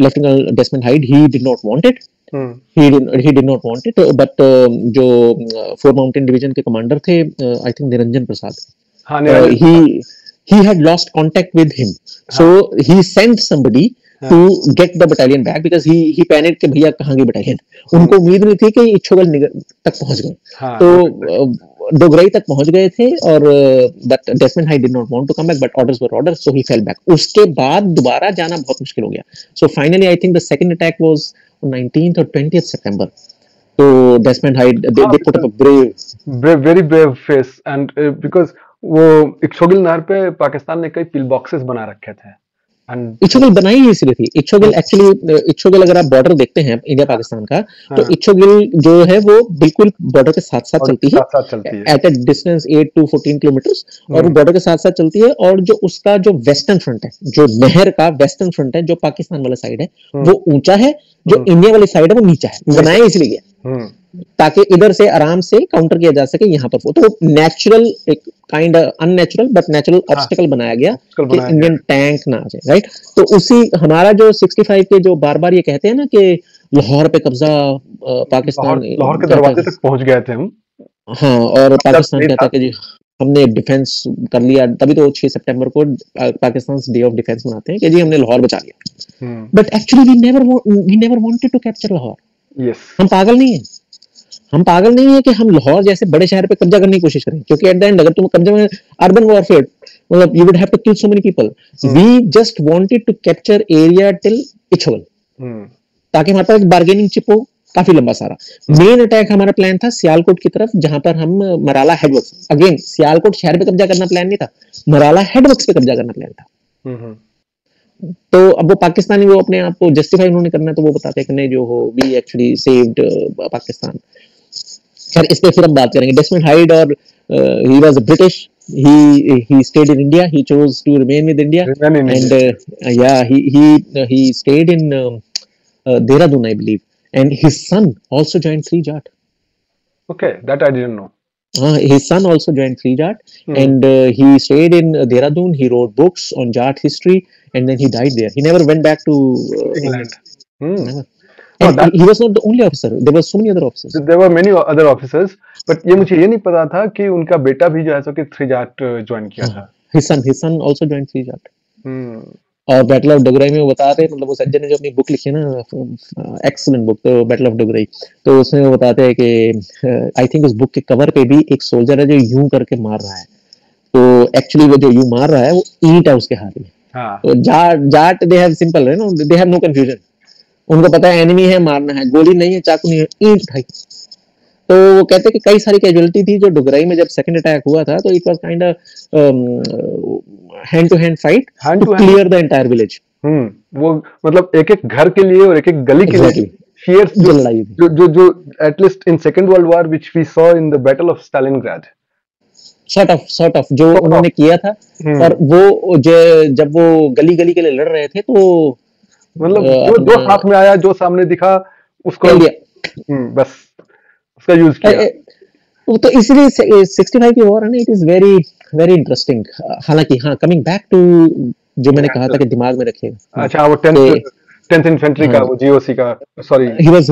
lieutenant Desmond Hyde, he did not want it. he did not want it, but जो 4 माउंटेन डिवीजन के कमांडर थे, I think Niranjan Prasad, he had lost contact with him, so he sent somebody to get the battalion back because he panicked कि भैया कहाँ गई battalion. उनको उम्मीद नहीं थी कि इच्छोगल तक पहुंच गए, तो डोगराई तक पहुंच गए थे. और but Desmond Hyde did not want to come back, but orders were orders, so he fell back. उसके बाद दोबारा जाना बहुत मुश्किल हो गया. So finally I think the second attack was on 19th or 20th September. So Desmond Hyde they put up a very brave face, and because वो इच्छोगिल नहर पे पाकिस्तान ने कई पिल बॉक्सेस बना रखे थे, इच्छोगिल बनाई ही इसलिए थी। इच्छोगिल एक्चुअली, इच्छोगिल अगर आप बॉर्डर देखते हैं इंडिया पाकिस्तान का, तो इच्छोगिल जो है वो बिल्कुल बॉर्डर के साथ साथ चलती है at a distance 8 to 14 kilometres, और वो बॉर्डर के साथ साथ चलती है। और जो उसका जो वेस्टर्न फ्रंट है, जो नहर का वेस्टर्न फ्रंट है, जो पाकिस्तान वाला साइड है, वो ऊंचा है, जो इंडिया वाली साइड है वो नीचा है। बनाया इसलिए ताकि इधर से आराम से काउंटर किया जा सके यहाँ पर। तो नेचुरल, एक kind unnatural but natural obstacle बनाया गया कि इंडियन टैंक ना आ जाए, राइट। तो उसी हमारा जो 65 के जो बार बार ये कहते हैं ना कि लाहौर पे कब्जा पाकिस्तान, लाहौर के दरवाजे तक पहुंच गए थे हम। हाँ, और पाकिस्तान कहता है कि जी हमने डिफेंस कर लिया। तभी तो 6 सितंबर को पाकिस्तान डे ऑफ डिफेंस मनाते हैं कि जी हमने लाहौर बचा लिया। But actually we never wanted to capture Lahore. हम पागल नहीं है, हम पागल नहीं है कि हम लाहौर जैसे बड़े शहर पे कब्जा करने की कोशिश करें, क्योंकि एट द एंड अगर तुम कब्जा में अर्बन वॉरफेयर, मतलब you would have to kill so many people. We just wanted to capture area till Ichhogil, ताकि हमारे पास बार्गेनिंग चिप हो काफी लंबा सारा। मेन अटैक हमारा प्लान था सियालकोट की तरफ, जहां पर हम मराला हेडवर्क्स, अगेन सियालकोट शहर पे कब्जा करना प्लान नहीं था, मराला हेडवर्क्स पे कब्जा करना प्लान था। तो अब वो पाकिस्तानी वो अपने आप को जस्टिफाई उन्होंने करना है, तो वो बताते हैं कि नहीं जो हो वी एक्चुअली सेव्ड पाकिस्तान। खैर इस पे फिर हम बात करेंगे। डेस्मंड हाइड, और he was British, he stayed in India, he chose to remain with India, and yeah, he stayed in Dehradun, I believe, and his son also joined Free Jat. Okay, that I didn't know. His son also joined Free Jat, and he stayed in Dehradun. He wrote books on Jat history, and then he died there. He never went back to England. Never. And he was not the only officer. There were so many other officers. There were many other officers, but ये मुझे ये नहीं पता था कि उनका बेटा भी जो है सो कि Free Jat ज्वाइन किया था। His son also joined Free Jat. और बैटल ऑफ डोगराई में वो बताते हैं, मतलब वो सज्जन ने जो अपनी बुक लिखी है ना, एक्सीलेंट बुक, तो बैटल ऑफ डोगराई, तो उसमें वो बताते हैं कि आई थिंक उस बुक के कवर पे भी एक सोल्जर है जो यूं करके मार रहा है। तो एक्चुअली वो जो यूं मार रहा है वो ईंट है उसके हाथ में। तो जाट दे हैव सिंपल है ना, दे हैव नो कंफ्यूजन। उनको पता है एनिमी है, मारना है, गोली नहीं है, चाकू नहीं है, ईंट उठाई। तो वो कहते हैं कि कई सारी कैजुअलिटी थी जो डोगराई में जब सेकंड अटैक हुआ था, तो it was kind of hand to hand fight to clear the entire village. वो मतलब एक एक घर के लिए और एक एक गली के लिए फियर्स जो लड़ाई थी, जो at least in second world war which we saw in the battle of Stalingrad, sort of जो उन्होंने किया था। और वो जब वो गली गली के लिए लड़ रहे थे, तो मतलब जो हाथ में आया, जो सामने दिखा, उसको बस उसका यूज किया। तो इसलिए 65 की वॉर है ना, it is very very interesting. हालांकि हाँ, कमिंग बैक टू जो मैंने कहा था कि दिमाग में रखिएगा। अच्छा, वो 10th इन्फेंट्री का, वो जीओसी का, sorry, he was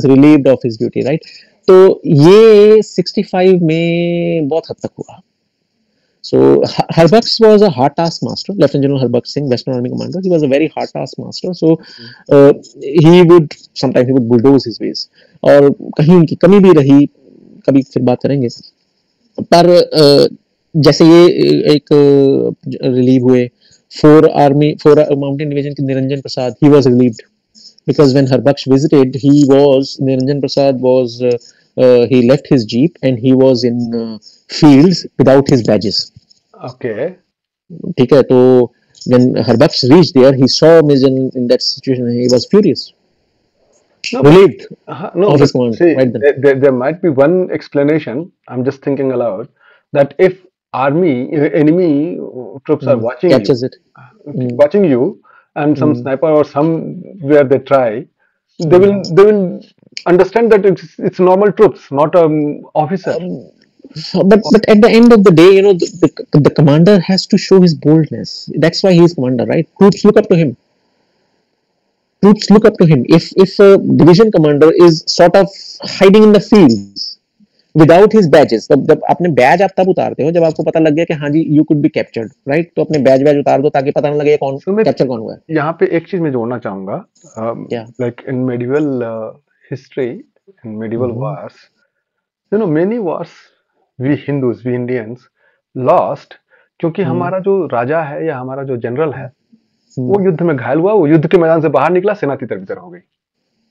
relieved of his duty, right? तो ये 65 में बहुत हद तक हुआ। So Harbaksh was a hard task master, Lieutenant General Harbaksh Singh, Western Army Commander. He was a very hard task master. So sometimes he would bulldoze his ways. और कहीं उनकी कमी भी रही, कभी फिर बात करेंगे। पर जैसे ये एक रिलीव हुए 4 माउंटेन डिवीजन के निरंजन प्रसाद, he was relieved because when Harbaksh visited, Niranjan Prasad was he left his jeep and he was in fields without his badges. Okay. ठीक है, तो when Harbaksh reached there, he saw Niranjan in that situation and he was furious. Relieved of his command. See, right, there might be one explanation. I'm just thinking aloud that if enemy troops are watching you, and some sniper or somewhere they try, they will understand that it's normal troops, not officer. But at the end of the day, you know, the commander has to show his boldness. That's why he is commander, right? Troops look up to him. If a division commander is sort of hiding in the fields without his badges, जब अपने बैज आप तब उतारते हो जब आपको पता लग गया कि हाँ जी you could be captured, right? तो अपने बैज उतार दो ताकि पता न लगे कौन कैप्चर कौन हुआ है। यहाँ पे एक चीज मैं जोड़ना चाहूंगा, like in medieval history, in medieval wars, you know, many wars we Hindus, we Indians lost क्योंकि हमारा जो राजा है या हमारा जो जनरल है वो युद्ध में घायल हुआ, वो युद्ध के मैदान से बाहर निकला, सेना तितर-बितर हो गई।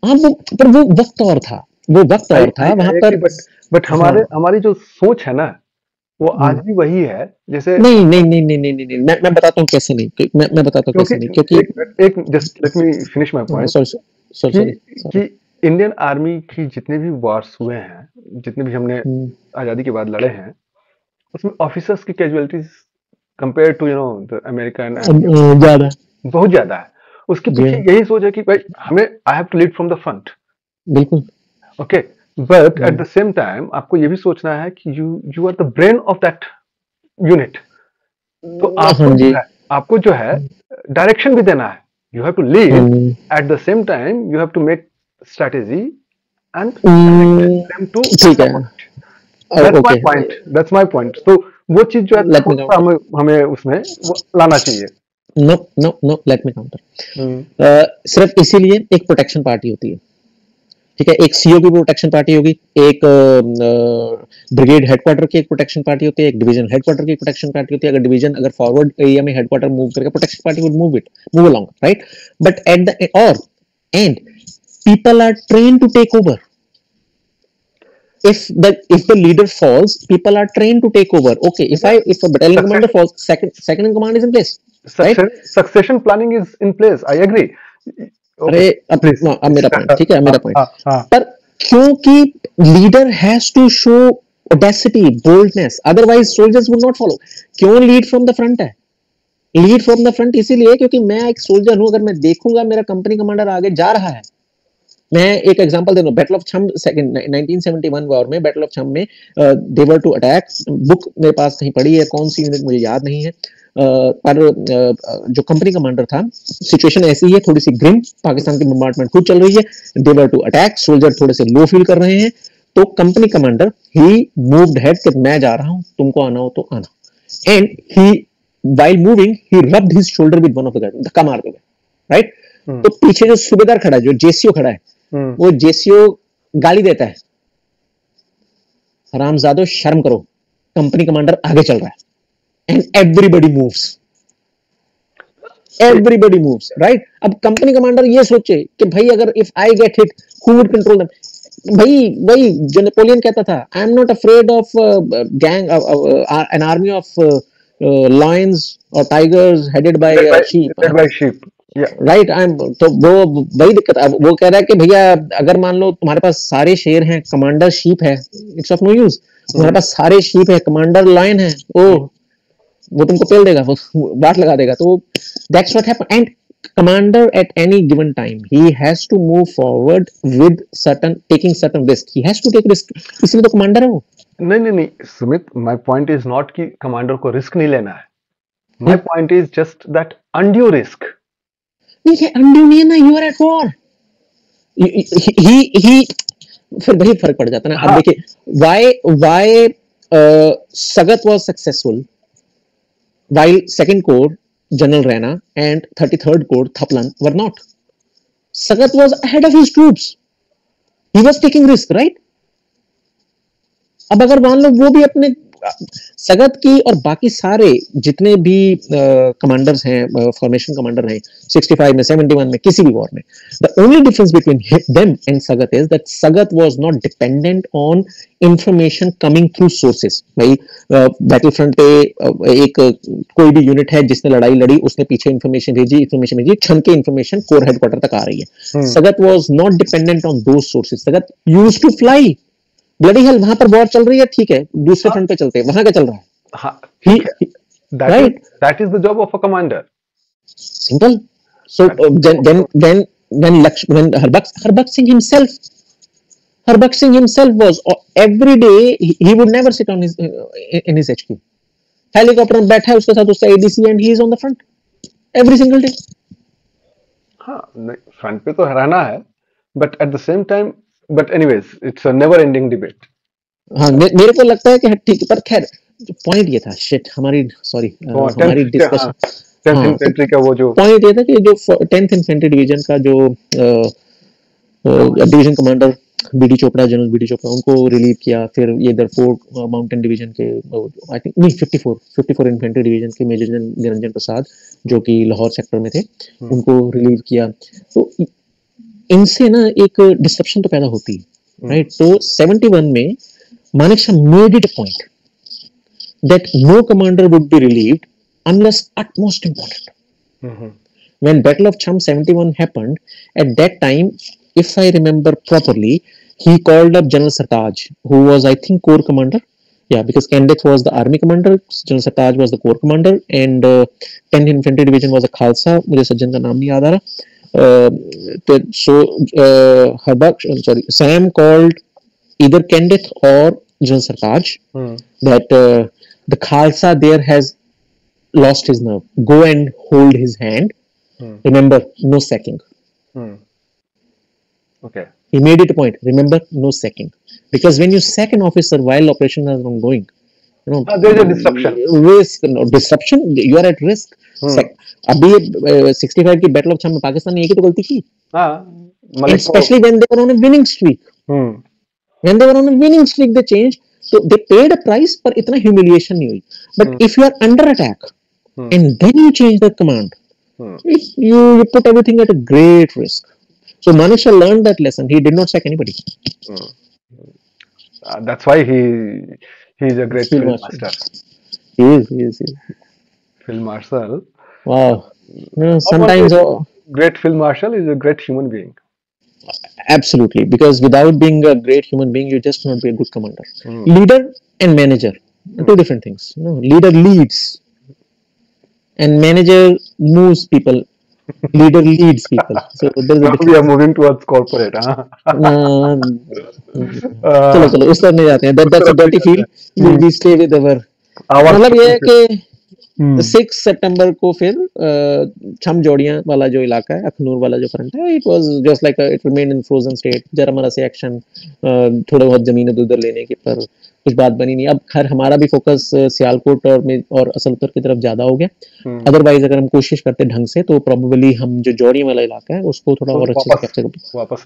हाँ, पर वो वक्त और था, वहां पर। बट हमारी जो सोच है ना, वो आज भी वही है जैसे नहीं नहीं नहीं नहीं नहीं नहीं नहीं, मैं बताता हूँ कैसे नहीं, मैं बताता हूँ कैसे नहीं, क्योंकि एक just let me finish my point sorry कि इंडियन आर्मी की जितने भी वॉर्स हुए हैं, जितने भी हमने आजादी के बाद लड़े हैं, उसमें ऑफिसर्स की casualties compare to the American ज्यादा, बहुत ज्यादा है। उसके पीछे यही सोच है कि भाई हमें I have to lead from the front. बिल्कुल okay, but at the same time आपको ये भी सोचना है कि you are the brain of that unit. तो आपको जो है डायरेक्शन भी देना है। You have to lead, at the same time you have to make strategy and them to that's my point. तो वो चीज जो है हमें उसमें वो लाना चाहिए। No no no, let me counter. सिर्फ इसीलिए एक प्रोटेक्शन पार्टी होती है, ठीक है, एक सीओ की प्रोटेक्शन पार्टी होगी, एक ब्रिगेड हेडक्वार्टर की एक प्रोटेक्शन पार्टी होती है, एक डिवीजन हेडक्वार्टर की प्रोटेक्शन पार्टी होती है। अगर डिवीजन अगर फॉरवर्ड एरिया में हेडक्वार्टर मूव करके protection party would move along, right? But at the and people are trained to take over. If the leader falls, people are trained to take over. Okay, if a battalion commander falls, second in command is in place. Succession planning is in place. I agree. अरे अब मेरा point, ठीक है, मेरा point, पर क्योंकि leader has to show audacity, boldness, otherwise soldiers would not follow. क्यों lead from the front है? लीड फ्रॉम द फ्रंट इसीलिए क्योंकि मैं एक सोल्जर हूं, अगर मैं देखूंगा मेरा कंपनी कमांडर आगे जा रहा है। मैं एक एग्जांपल दे दूं, बैटल ऑफ छम 1971 वॉर में, बैटल ऑफ छम में दे वर टू अटैक। बुक मेरे पास कहीं पड़ी है, कौन सी यूनिट मुझे याद नहीं है, पर जो कंपनी कमांडर था, सिचुएशन ऐसी है थोड़ी सी ग्रिम, पाकिस्तान की बम्बार्डमेंट खुद चल रही है, दे वर टू अटैक, सोल्जर थोड़े से लो फील कर रहे हैं, तो कंपनी कमांडर ही मूव्ड हेड कि मैं जा रहा हूं, तुमको आना हो तो आना, and he while moving he rubbed his shoulder with one of the guard, धक्का मार देगा, राइट? तो पीछे जो सूबेदार खड़ा है, जो जेसीओ खड़ा है, वो जेसीओ गाली देता है, हरामजादो शर्म करो, कंपनी कमांडर आगे चल रहा है, एंड एवरीबडी मूव्स, राइट? अब कंपनी कमांडर ये सोचे कि भाई अगर if I get hit who would control them? भाई जो नेपोलियन कहता था, I am not afraid of gang, an army of lions और tigers headed by sheep, right? तो वो वही दिक्कत है। वो कह रहा है कि भैया अगर मान लो तुम्हारे पास सारे शेर हैं, कमांडर शीप है, इट्स ऑफ नो यूज। तुम्हारे पास सारे शीप है, कमांडर लायन है, वो तुमको पेल देगा, वो बात लगा देगा। तो that's what happened, and commander at any given time he has to move forward with taking certain risk, he has to take risk, इसलिए तो कमांडर है वो। नहीं Sumit, my point is not कि कमांडर को रिस्क नहीं लेना है, my point is just that undue risk. ये अनड्यू नहीं है ना, यू आर एट वॉर, ही फिर वही फर्क पड़ जाता है ना। अब देखिए why Sagat was successful while second corps General Rana and 33rd corps Thaplan were not. Sagat was ahead of his troops, he was taking risk, right? अब अगर मान लो वो भी अपने सगत की और बाकी सारे जितने भी कमांडर्स हैं, फॉर्मेशन कमांडर हैं 65 में, 71 में, किसी भी वॉर में, the only difference between them and Sagat is that Sagat was not dependent on information coming through sources. भाई बैटल फ्रंट पे एक कोई भी यूनिट है जिसने लड़ाई लड़ी, उसने पीछे इंफॉर्मेशन भेजी, क्षण के इंफॉर्मेशन कोर हेडक्वार्टर तक आ रही है। Sagat was not dependent on those sources, Sagat used to fly. Bloody hell, वहां पर वॉर चल रही है, ठीक है, दूसरे फ्रंट पे चलते हैं, वहां क्या चल रहा है? हाँ, right, that is the job of a commander, simple. So then Harbakh Singh himself was every day he would never sit on his in his HQ, helicopter में बैठा है, उसके साथ उसका ADC and he is on the front every single day। हाँ, front पे तो रहना है, but at the same time, but anyways it's a never ending debate। हाँ, मेरे को लगता है कि ठीक है, पर खैर पॉइंट ये था, शिट, हमारी डिस्कशन 10th इन्फेंट्री का वो जो पॉइंट ये था कि जो 10th इन्फेंट्री डिवीजन का जो division commander B D Chopra, general BD Chopra, उनको रिलीव किया। फिर ये दरफोर माउंटेन डिवीजन के आई थिंक नहीं 54 इन्फेंट्री डिवीजन के मेजर जनरल निरंजन प्रसाद जो कि लाहौर सेक्टर में थे, उनको रिलीव किया। तो इनसे ना एक डिसेप्शन तो पैदा होती है, राइट? तो 71 में Manek Shah made it a point that no commander would be relieved unless utmost important. Mhm. When Battle of Cham 71 happened, at that time, if I remember properly, he called up General Sartaj, who was, I think, corps commander. Yeah, because Kendeth was the army commander, General Sartaj was the corps commander, and 10th Infantry Division was a Khalsa. मुझे सज्जन का नाम नहीं याद आ रहा. So Sam called either Kendeth or General Sartaj that the Khalsa there has lost his nerve. Go and hold his hand. Remember, no sacking. Okay. He made it a point. Remember, no sacking. Because when you sack an officer while operation is ongoing, you know, There's a disruption. Risk, no, disruption. You are at risk. अभी 65 की battle of छम में पाकिस्तान ने एक ही तो गलती की. And especially when they were on a winning streak. When they were on a winning streak, they changed. So they paid a price, पर इतना humiliation नहीं हुई. But if you are under attack and then you change the command, you put everything at a great risk. So Manesha learned that lesson. He did not sack anybody. That's why he's a great field master. He is. Field marshal. Wow. Sometimes great field marshal is a great human being. Absolutely, because without being a great human being, you just not be a good commander. Leader and manager, two different things. You know, leader leads, and manager moves people. Leader leads people. So we are moving towards corporate. चलो उस तरफ नहीं जाते हैं. That's a dirty field. We stay with our. मतलब ये है कि 6 सितंबर को फिर छम जोड़ियां वाला जो इलाका है, अखनूर वाला जो फ्रंट है, it was just like it remain in frozen state. जरा मरा से एक्शन, थोड़ा बहुत जमीन उधर लेने की, पर कुछ बात बनी नहीं. अब खैर हमारा भी फोकस सियालकोट और असल उत्तर की तरफ ज्यादा हो गया. अदरवाइज अगर हम कोशिश करते ढंग से तो प्रोबेबली हम जो जोड़ियां वाला इलाका है उसको थोड़ा और अच्छे से कैप्चर वापस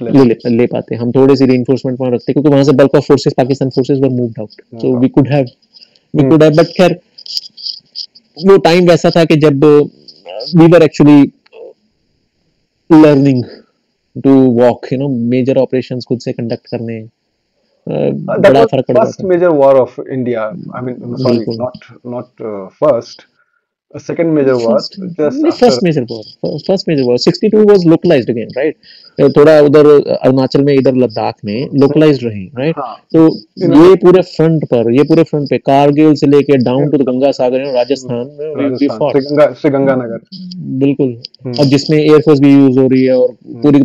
ले पाते. हम थोड़ी सी रीइंफोर्समेंट वहां रखते क्योंकि वहां से bulk of forces Pakistan forces were moved out. So we could have but खैर वो टाइम वैसा था कि जब we were actually learning to walk, you know, major operations खुद से कंडक्ट करने. बड़ा फर्क पड़ first major war of India. I mean sorry, not first. A second major war. First major war. 62 was localized again, right? थोड़ा उधर अरुणाचल में, इधर लद्दाख में localized रहे, right? तो ये पूरे फ्रंट पे कारगिल से लेके डाउन टू गंगा सागर, राजस्थान में we fought. से गंगानगर. बिल्कुल. अब जिसमें एयरफोर्स भी यूज हो रही है और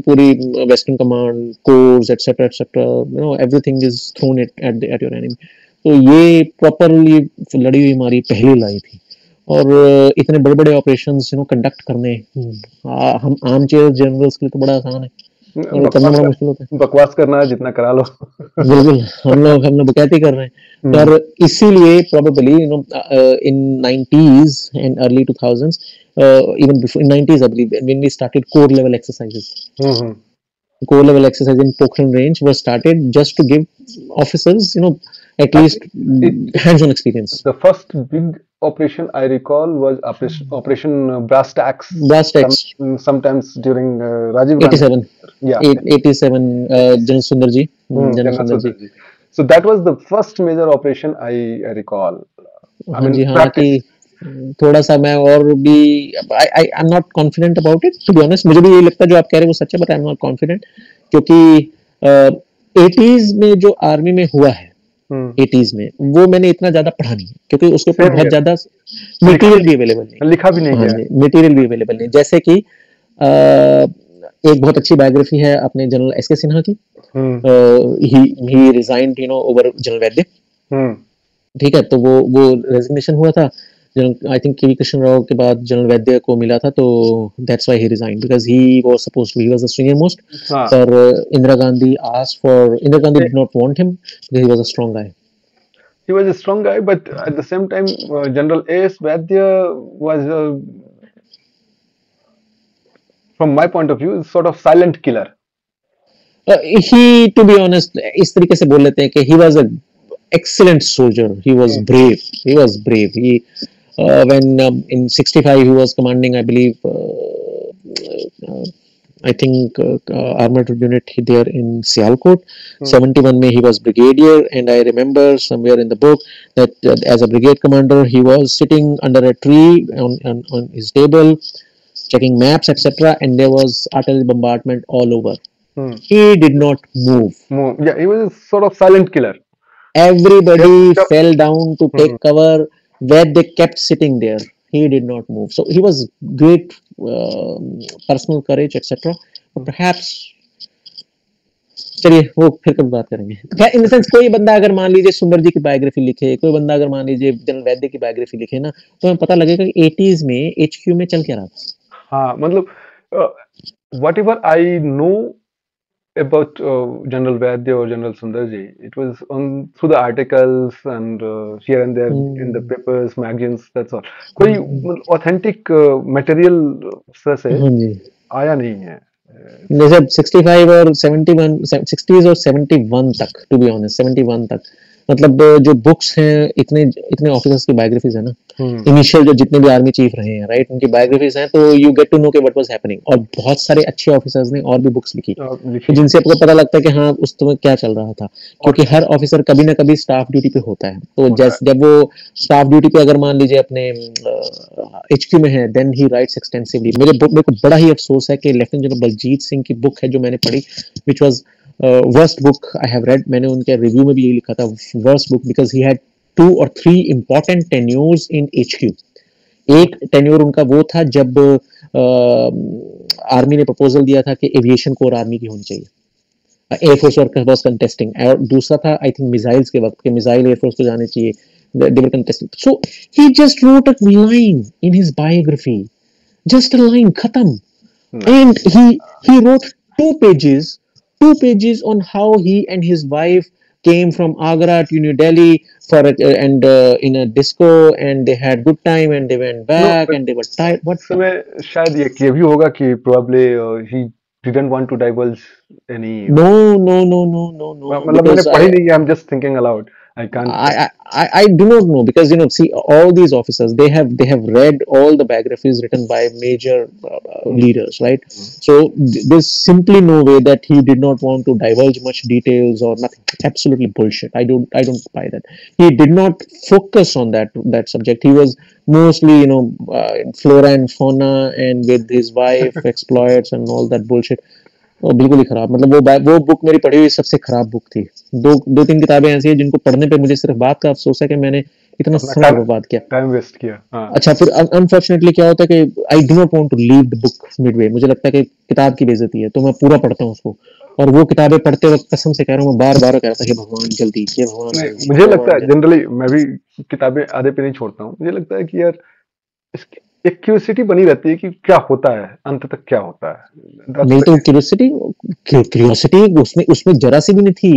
पूरी western command, course, etcetera, you know, everything is thrown at your enemy. तो ये प्रॉपरली लड़ी हुई हमारी पहली लड़ाई थी. और इतने बड़े ऑपरेशंस, यू नो, कंडक्ट करने हम आम चेयर जनरल्स के लिए तो बड़ा आसान है, और करना बड़ा मुश्किल होता है. बकवास करना है जितना करा लो. बिल्कुल. हम लोग बकैती कर रहे हैं. पर इसीलिए probably, you know, in 90s and early 2000s, even before in 90s I believe, when we started core level exercises. Core level exercise in Pokhran range was started just to give officers, you know, at least hands-on experience. The first big operation I recall was Operation Brass Tacks. Sometimes during Rajiv Gandhi. 87. Yeah. 87. General Sundarji. General Sundarji. So that was the first major operation I recall. I mean, practice. थोड़ा सा मैं और भी I am not confident about it, to be honest. मुझे भी ये लगता है जो आप कह रहे हैं वो सच है, but I am not confident, क्योंकि 80s में जो आर्मी में हुआ है, 80s में वो मैंने इतना ज्यादा पढ़ा नहीं है, क्योंकि उसके ऊपर बहुत ज्यादा मटेरियल भी अवेलेबल नहीं, लिखा भी नहीं है. मटेरियल भी अवेलेबल नहीं. जैसे कि एक बहुत अच्छी बायोग्राफी है अपने जनरल एसके सिन्हा की. He resigned, you know, over general Vaidya. ठीक है, तो वो रेजिग्नेशन हुआ था. I think KV Krishna Rao के बाद जनरल वैद्य को मिला था, तो that's why he resigned, because he was supposed to, he was the senior most. पर Indira Gandhi did not want him because he was a strong guy. He was a strong guy, but at the same time, General A.S. Vaidya was, from my point of view, sort of silent killer. He, to be honest, इस तरीके से बोल लेते हैं कि he was a excellent soldier. He was brave. He when in 65 he was commanding, I believe, I think armored unit there in Sialkot. 71 में he was brigadier, and I remember somewhere in the book that as a brigade commander he was sitting under a tree on his table checking maps, etc., and there was artillery bombardment all over. He did not move. Yeah, he was a sort of silent killer. Everybody fell down to take cover where they kept sitting there. He did not move. So he was great personal courage, etc. But perhaps चलिए वो फिर कभी बात करेंगे. In the sense कोई बंदा अगर मान लीजिए सुंदर जी की बायोग्राफी लिखे, कोई बंदा अगर मान लीजिए जनरल वैद्य की बायोग्राफी लिखे ना, तो हमें पता लगेगा कि 80s में HQ में चल क्या रहा था. हाँ, मतलब whatever I know about General Vaidya or General Sundarji, it was on through the articles and here and there in the papers, magazines. That's all. कोई authentic material से आया नहीं है. जैसे 65 और 71, 60s और 71 तक, टू बी ऑनेस्ट 71 तक, मतलब जो बुक्स हैं, इतने ऑफिसर्स की बायोग्राफीज है ना, इनिशियल जो जितने भी आर्मी चीफ रहे हैं, राइट, उनकी बायोग्राफीज हैं, तो यू गेट टू नो के व्हाट वाज हैपनिंग. और बहुत सारे अच्छे ऑफिसर्स ने और भी बुक्स लिखी जिनसे आपको पता लगता है कि हाँ उस समय क्या चल रहा था, क्योंकि हर ऑफिसर कभी ना कभी स्टाफ ड्यूटी पे होता है. तो जब वो स्टाफ ड्यूटी पे अगर मान लीजिए अपने HQ में है, देन ही राइट्स एक्सटेंसिवली. मेरे को बड़ा ही अफसोस है कि लेफ्टिनेंट जनरल बलजीत सिंह की बुक है जो मैंने पढ़ी, which was worst book I have read. मैंने उनके रिव्यू में भी यही लिखा था, worst book, because he had 2 or 3 important tenures in HQ. एक टेन्योर उनका वो था जब आर्मी ने प्रपोजल दिया था कि एविएशन कोर आर्मी की होनी चाहिए, एयरफोर्स वाज कंटेस्टिंग, और दूसरा था आई थिंक मिसाइल्स के वक्त के मिसाइल एयरफोर्स को जाने चाहिए, they were contesting. So he just wrote a line in his biography, just a line, khatam. And he wrote 2 pages on how he and his wife came from Agra to New Delhi for and in a disco, and they had good time and they went back and they were tired. What समय शायद ये भी होगा कि probably he didn't want to divulge any. No. मतलब मैंने पढ़ी नहीं है. I'm just thinking aloud. I can't. I do not know, because see, all these officers, they have read all the biographies written by major leaders, right? So there's simply no way that he did not want to divulge much details or nothing. Absolutely bullshit. I don't buy that. He did not focus on that subject. He was mostly in flora and fauna and with his wife exploits and all that bullshit. बिल्कुल ही खराब. मतलब वो book मेरी पढ़ी हुई सबसे खराब book थी. 2-3 किताबें ऐसी हैं जिनको पढ़ने पे मुझे सिर्फ बात का अफसोस है कि मैंने इतना समय बर्बाद किया, टाइम वेस्ट किया. अच्छा, फिर अनफॉर्चुनेटली क्या होता है कि I do not want to leave the book midway. मुझे लगता है कि किताब की बेइज्जती है, तो मैं पूरा पढ़ता हूँ उसको, और वो किताबें पढ़ते वक्त कसम से कह रहा हूँ, मैं बार-बार कह रहा था कि भगवान जल्दी, ये भगवान. मुझे लगता है जनरली मैं भी किताबें आधे पे नहीं छोड़ता हूँ. मुझे लगता है कि यार एक क्यूरियोसिटी बनी रहती है कि क्या होता है, अंत तक क्या होता है. नहीं तो क्यूरियोसिटी उसमें जरा सी भी नहीं थी.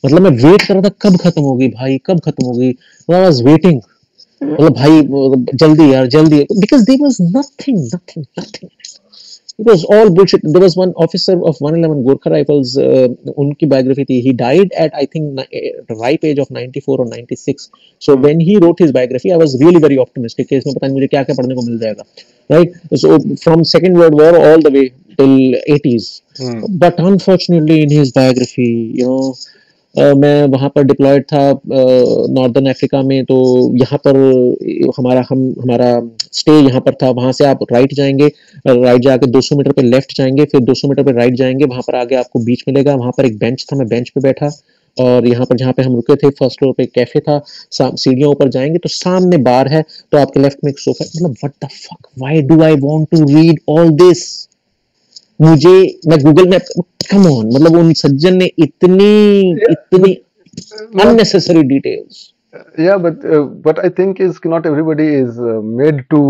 मतलब मैं वेट कर रहा था कब खत्म होगी भाई, कब खत्म होगी. आई वाज वेटिंग, मतलब भाई जल्दी यार जल्दी, because there was nothing. It was all bullshit. There was one officer of 111 Gorkha Rifles, उनकी biography थी. He died at I think ripe age of 94 or 96. So when he wrote his biography, I was really very optimistic कि इसमें पता नहीं मुझे क्या क्या पढ़ने को मिल जाएगा, right? So from Second World War all the way till 80s. But unfortunately in his biography, मैं वहाँ पर डिप्लॉयड था नॉर्दर्न अफ्रीका में. तो यहाँ पर हमारा स्टे यहाँ पर था. वहाँ से आप राइट जाएंगे, राइट जाके 200 मीटर पे लेफ्ट जाएंगे, फिर 200 मीटर पे राइट जाएंगे, वहाँ पर आगे आपको बीच मिलेगा. वहाँ पर एक बेंच था, मैं बेंच पे बैठा, और यहाँ पर जहाँ पे हम रुके थे फर्स्ट फ्लोर पे कैफे था. सीढ़ियों ऊपर जाएंगे तो सामने बार है, तो आपके लेफ्ट में एक सोफा. मतलब what the fuck, why do I want to read all this. मैं गूगल में, कम ऑन, मतलब उन सज्जन ने इतनी unnecessary details. Yeah, but I think is not everybody is made to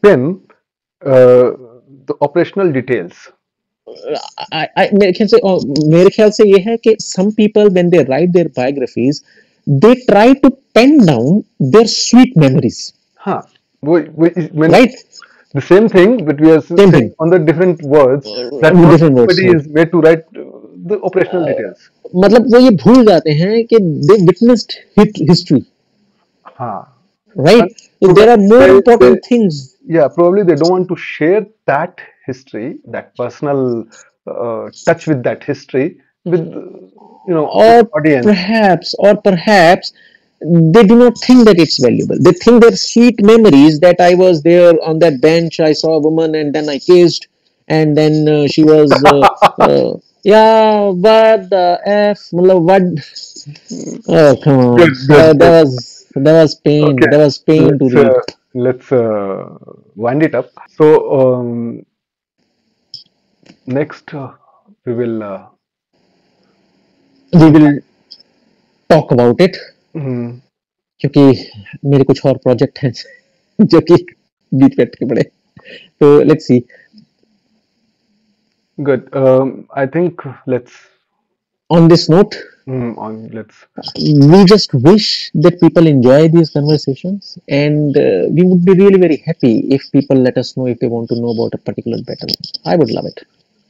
pin the operational details. मेरे ख्याल से ये है कि some people when they write their biographies they try to pen down their sweet memories. हाँ, वो right. The same thing, but we are saying on the different words that nobody is made to write the operational details. मतलब वो ये भूल जाते हैं कि they witnessed history. हाँ. Right. So there are more important things yeah, probably they don't want to share that history, that personal touch with that history with with or audience. perhaps they do not think that it's valuable. They think they're sweet memories, that I was there on that bench, I saw a woman and then I kissed, and then she was yeah, what the f, what. Oh, come Good, on. good, good. Okay, There was pain to let's read. wind it up. So next we will We come back. will talk about it, Mhm. क्योंकि मेरे कुछ और project हैं जो कि बीच पे अटके पड़े. तो let's see. Good. I think let's On this note, let's. we just wish that people enjoy these conversations, and we would be really very happy if people let us know if they want to know about a particular battle. I would love it.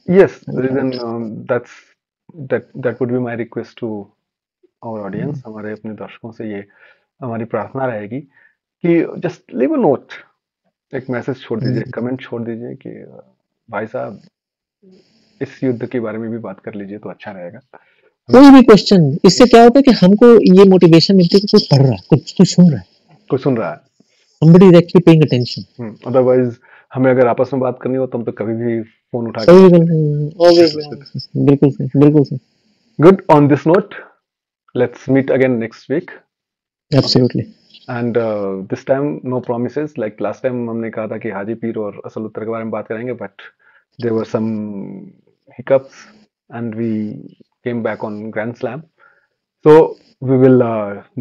Yes, I would love then it. that would be my request to our audience. हमारे अपने दर्शकों से ये हमारी प्रार्थना रहेगी कि just leave a note, एक मैसेज छोड़ दीजिए, कमेंट छोड़ दीजिए कि भाई साहब इस युद्ध के बारे में भी बात कर लीजिए तो अच्छा रहेगा. कोई भी क्वेश्चन, इससे क्या होता है कि हमको ये मोटिवेशन मिलती है कि कुछ पढ़ रहा है, कुछ सुन रहा है. कोई सुन रहा है. Somebody is actually paying attention. Otherwise हमें अगर आपस में बात करनी हो तो हम तो कभी भी फोन उठा के सही बात बिल्कुल, बिल्कुल सही, बिल्कुल सही. Good. On this note, let's meet again next week. Absolutely. And this time no promises. Like last time हमने कहा था कि हाजी पीर और असल उत्तर के बारे में बात करेंगे, but there were some hiccups and we came back on Grand Slam. So we will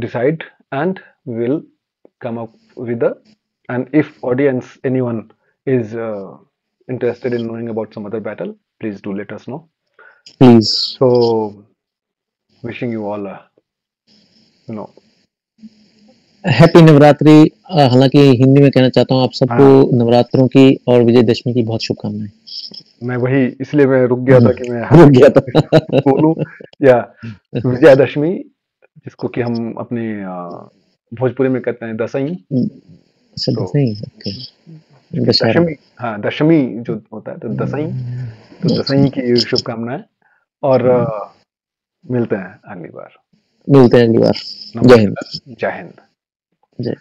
decide and we will come up with and if audience anyone is interested in knowing about some other battle, please do let us know. Please. So wishing you all happy Navratri. हालांकि हिंदी में कहना चाहता हूँ आप सबको नवरात्रों की और विजयदशमी की बहुत शुभकामनाएं. मैं वही इसलिए मैं रुक गया था कि मैं रुक गया था. बोलूं या विजयादशमी, जिसको कि हम अपने भोजपुरी में कहते हैं दसईं. अच्छा, दसईं. ओके. दशहरा. दशमी, हाँ दशमी जो होता है तो दसईं, तो दसईं की शुभकामनाएं और मिलते हैं अगली बार. मिलते हैं अगली बार. जय हिंद. जय हिंद. जय.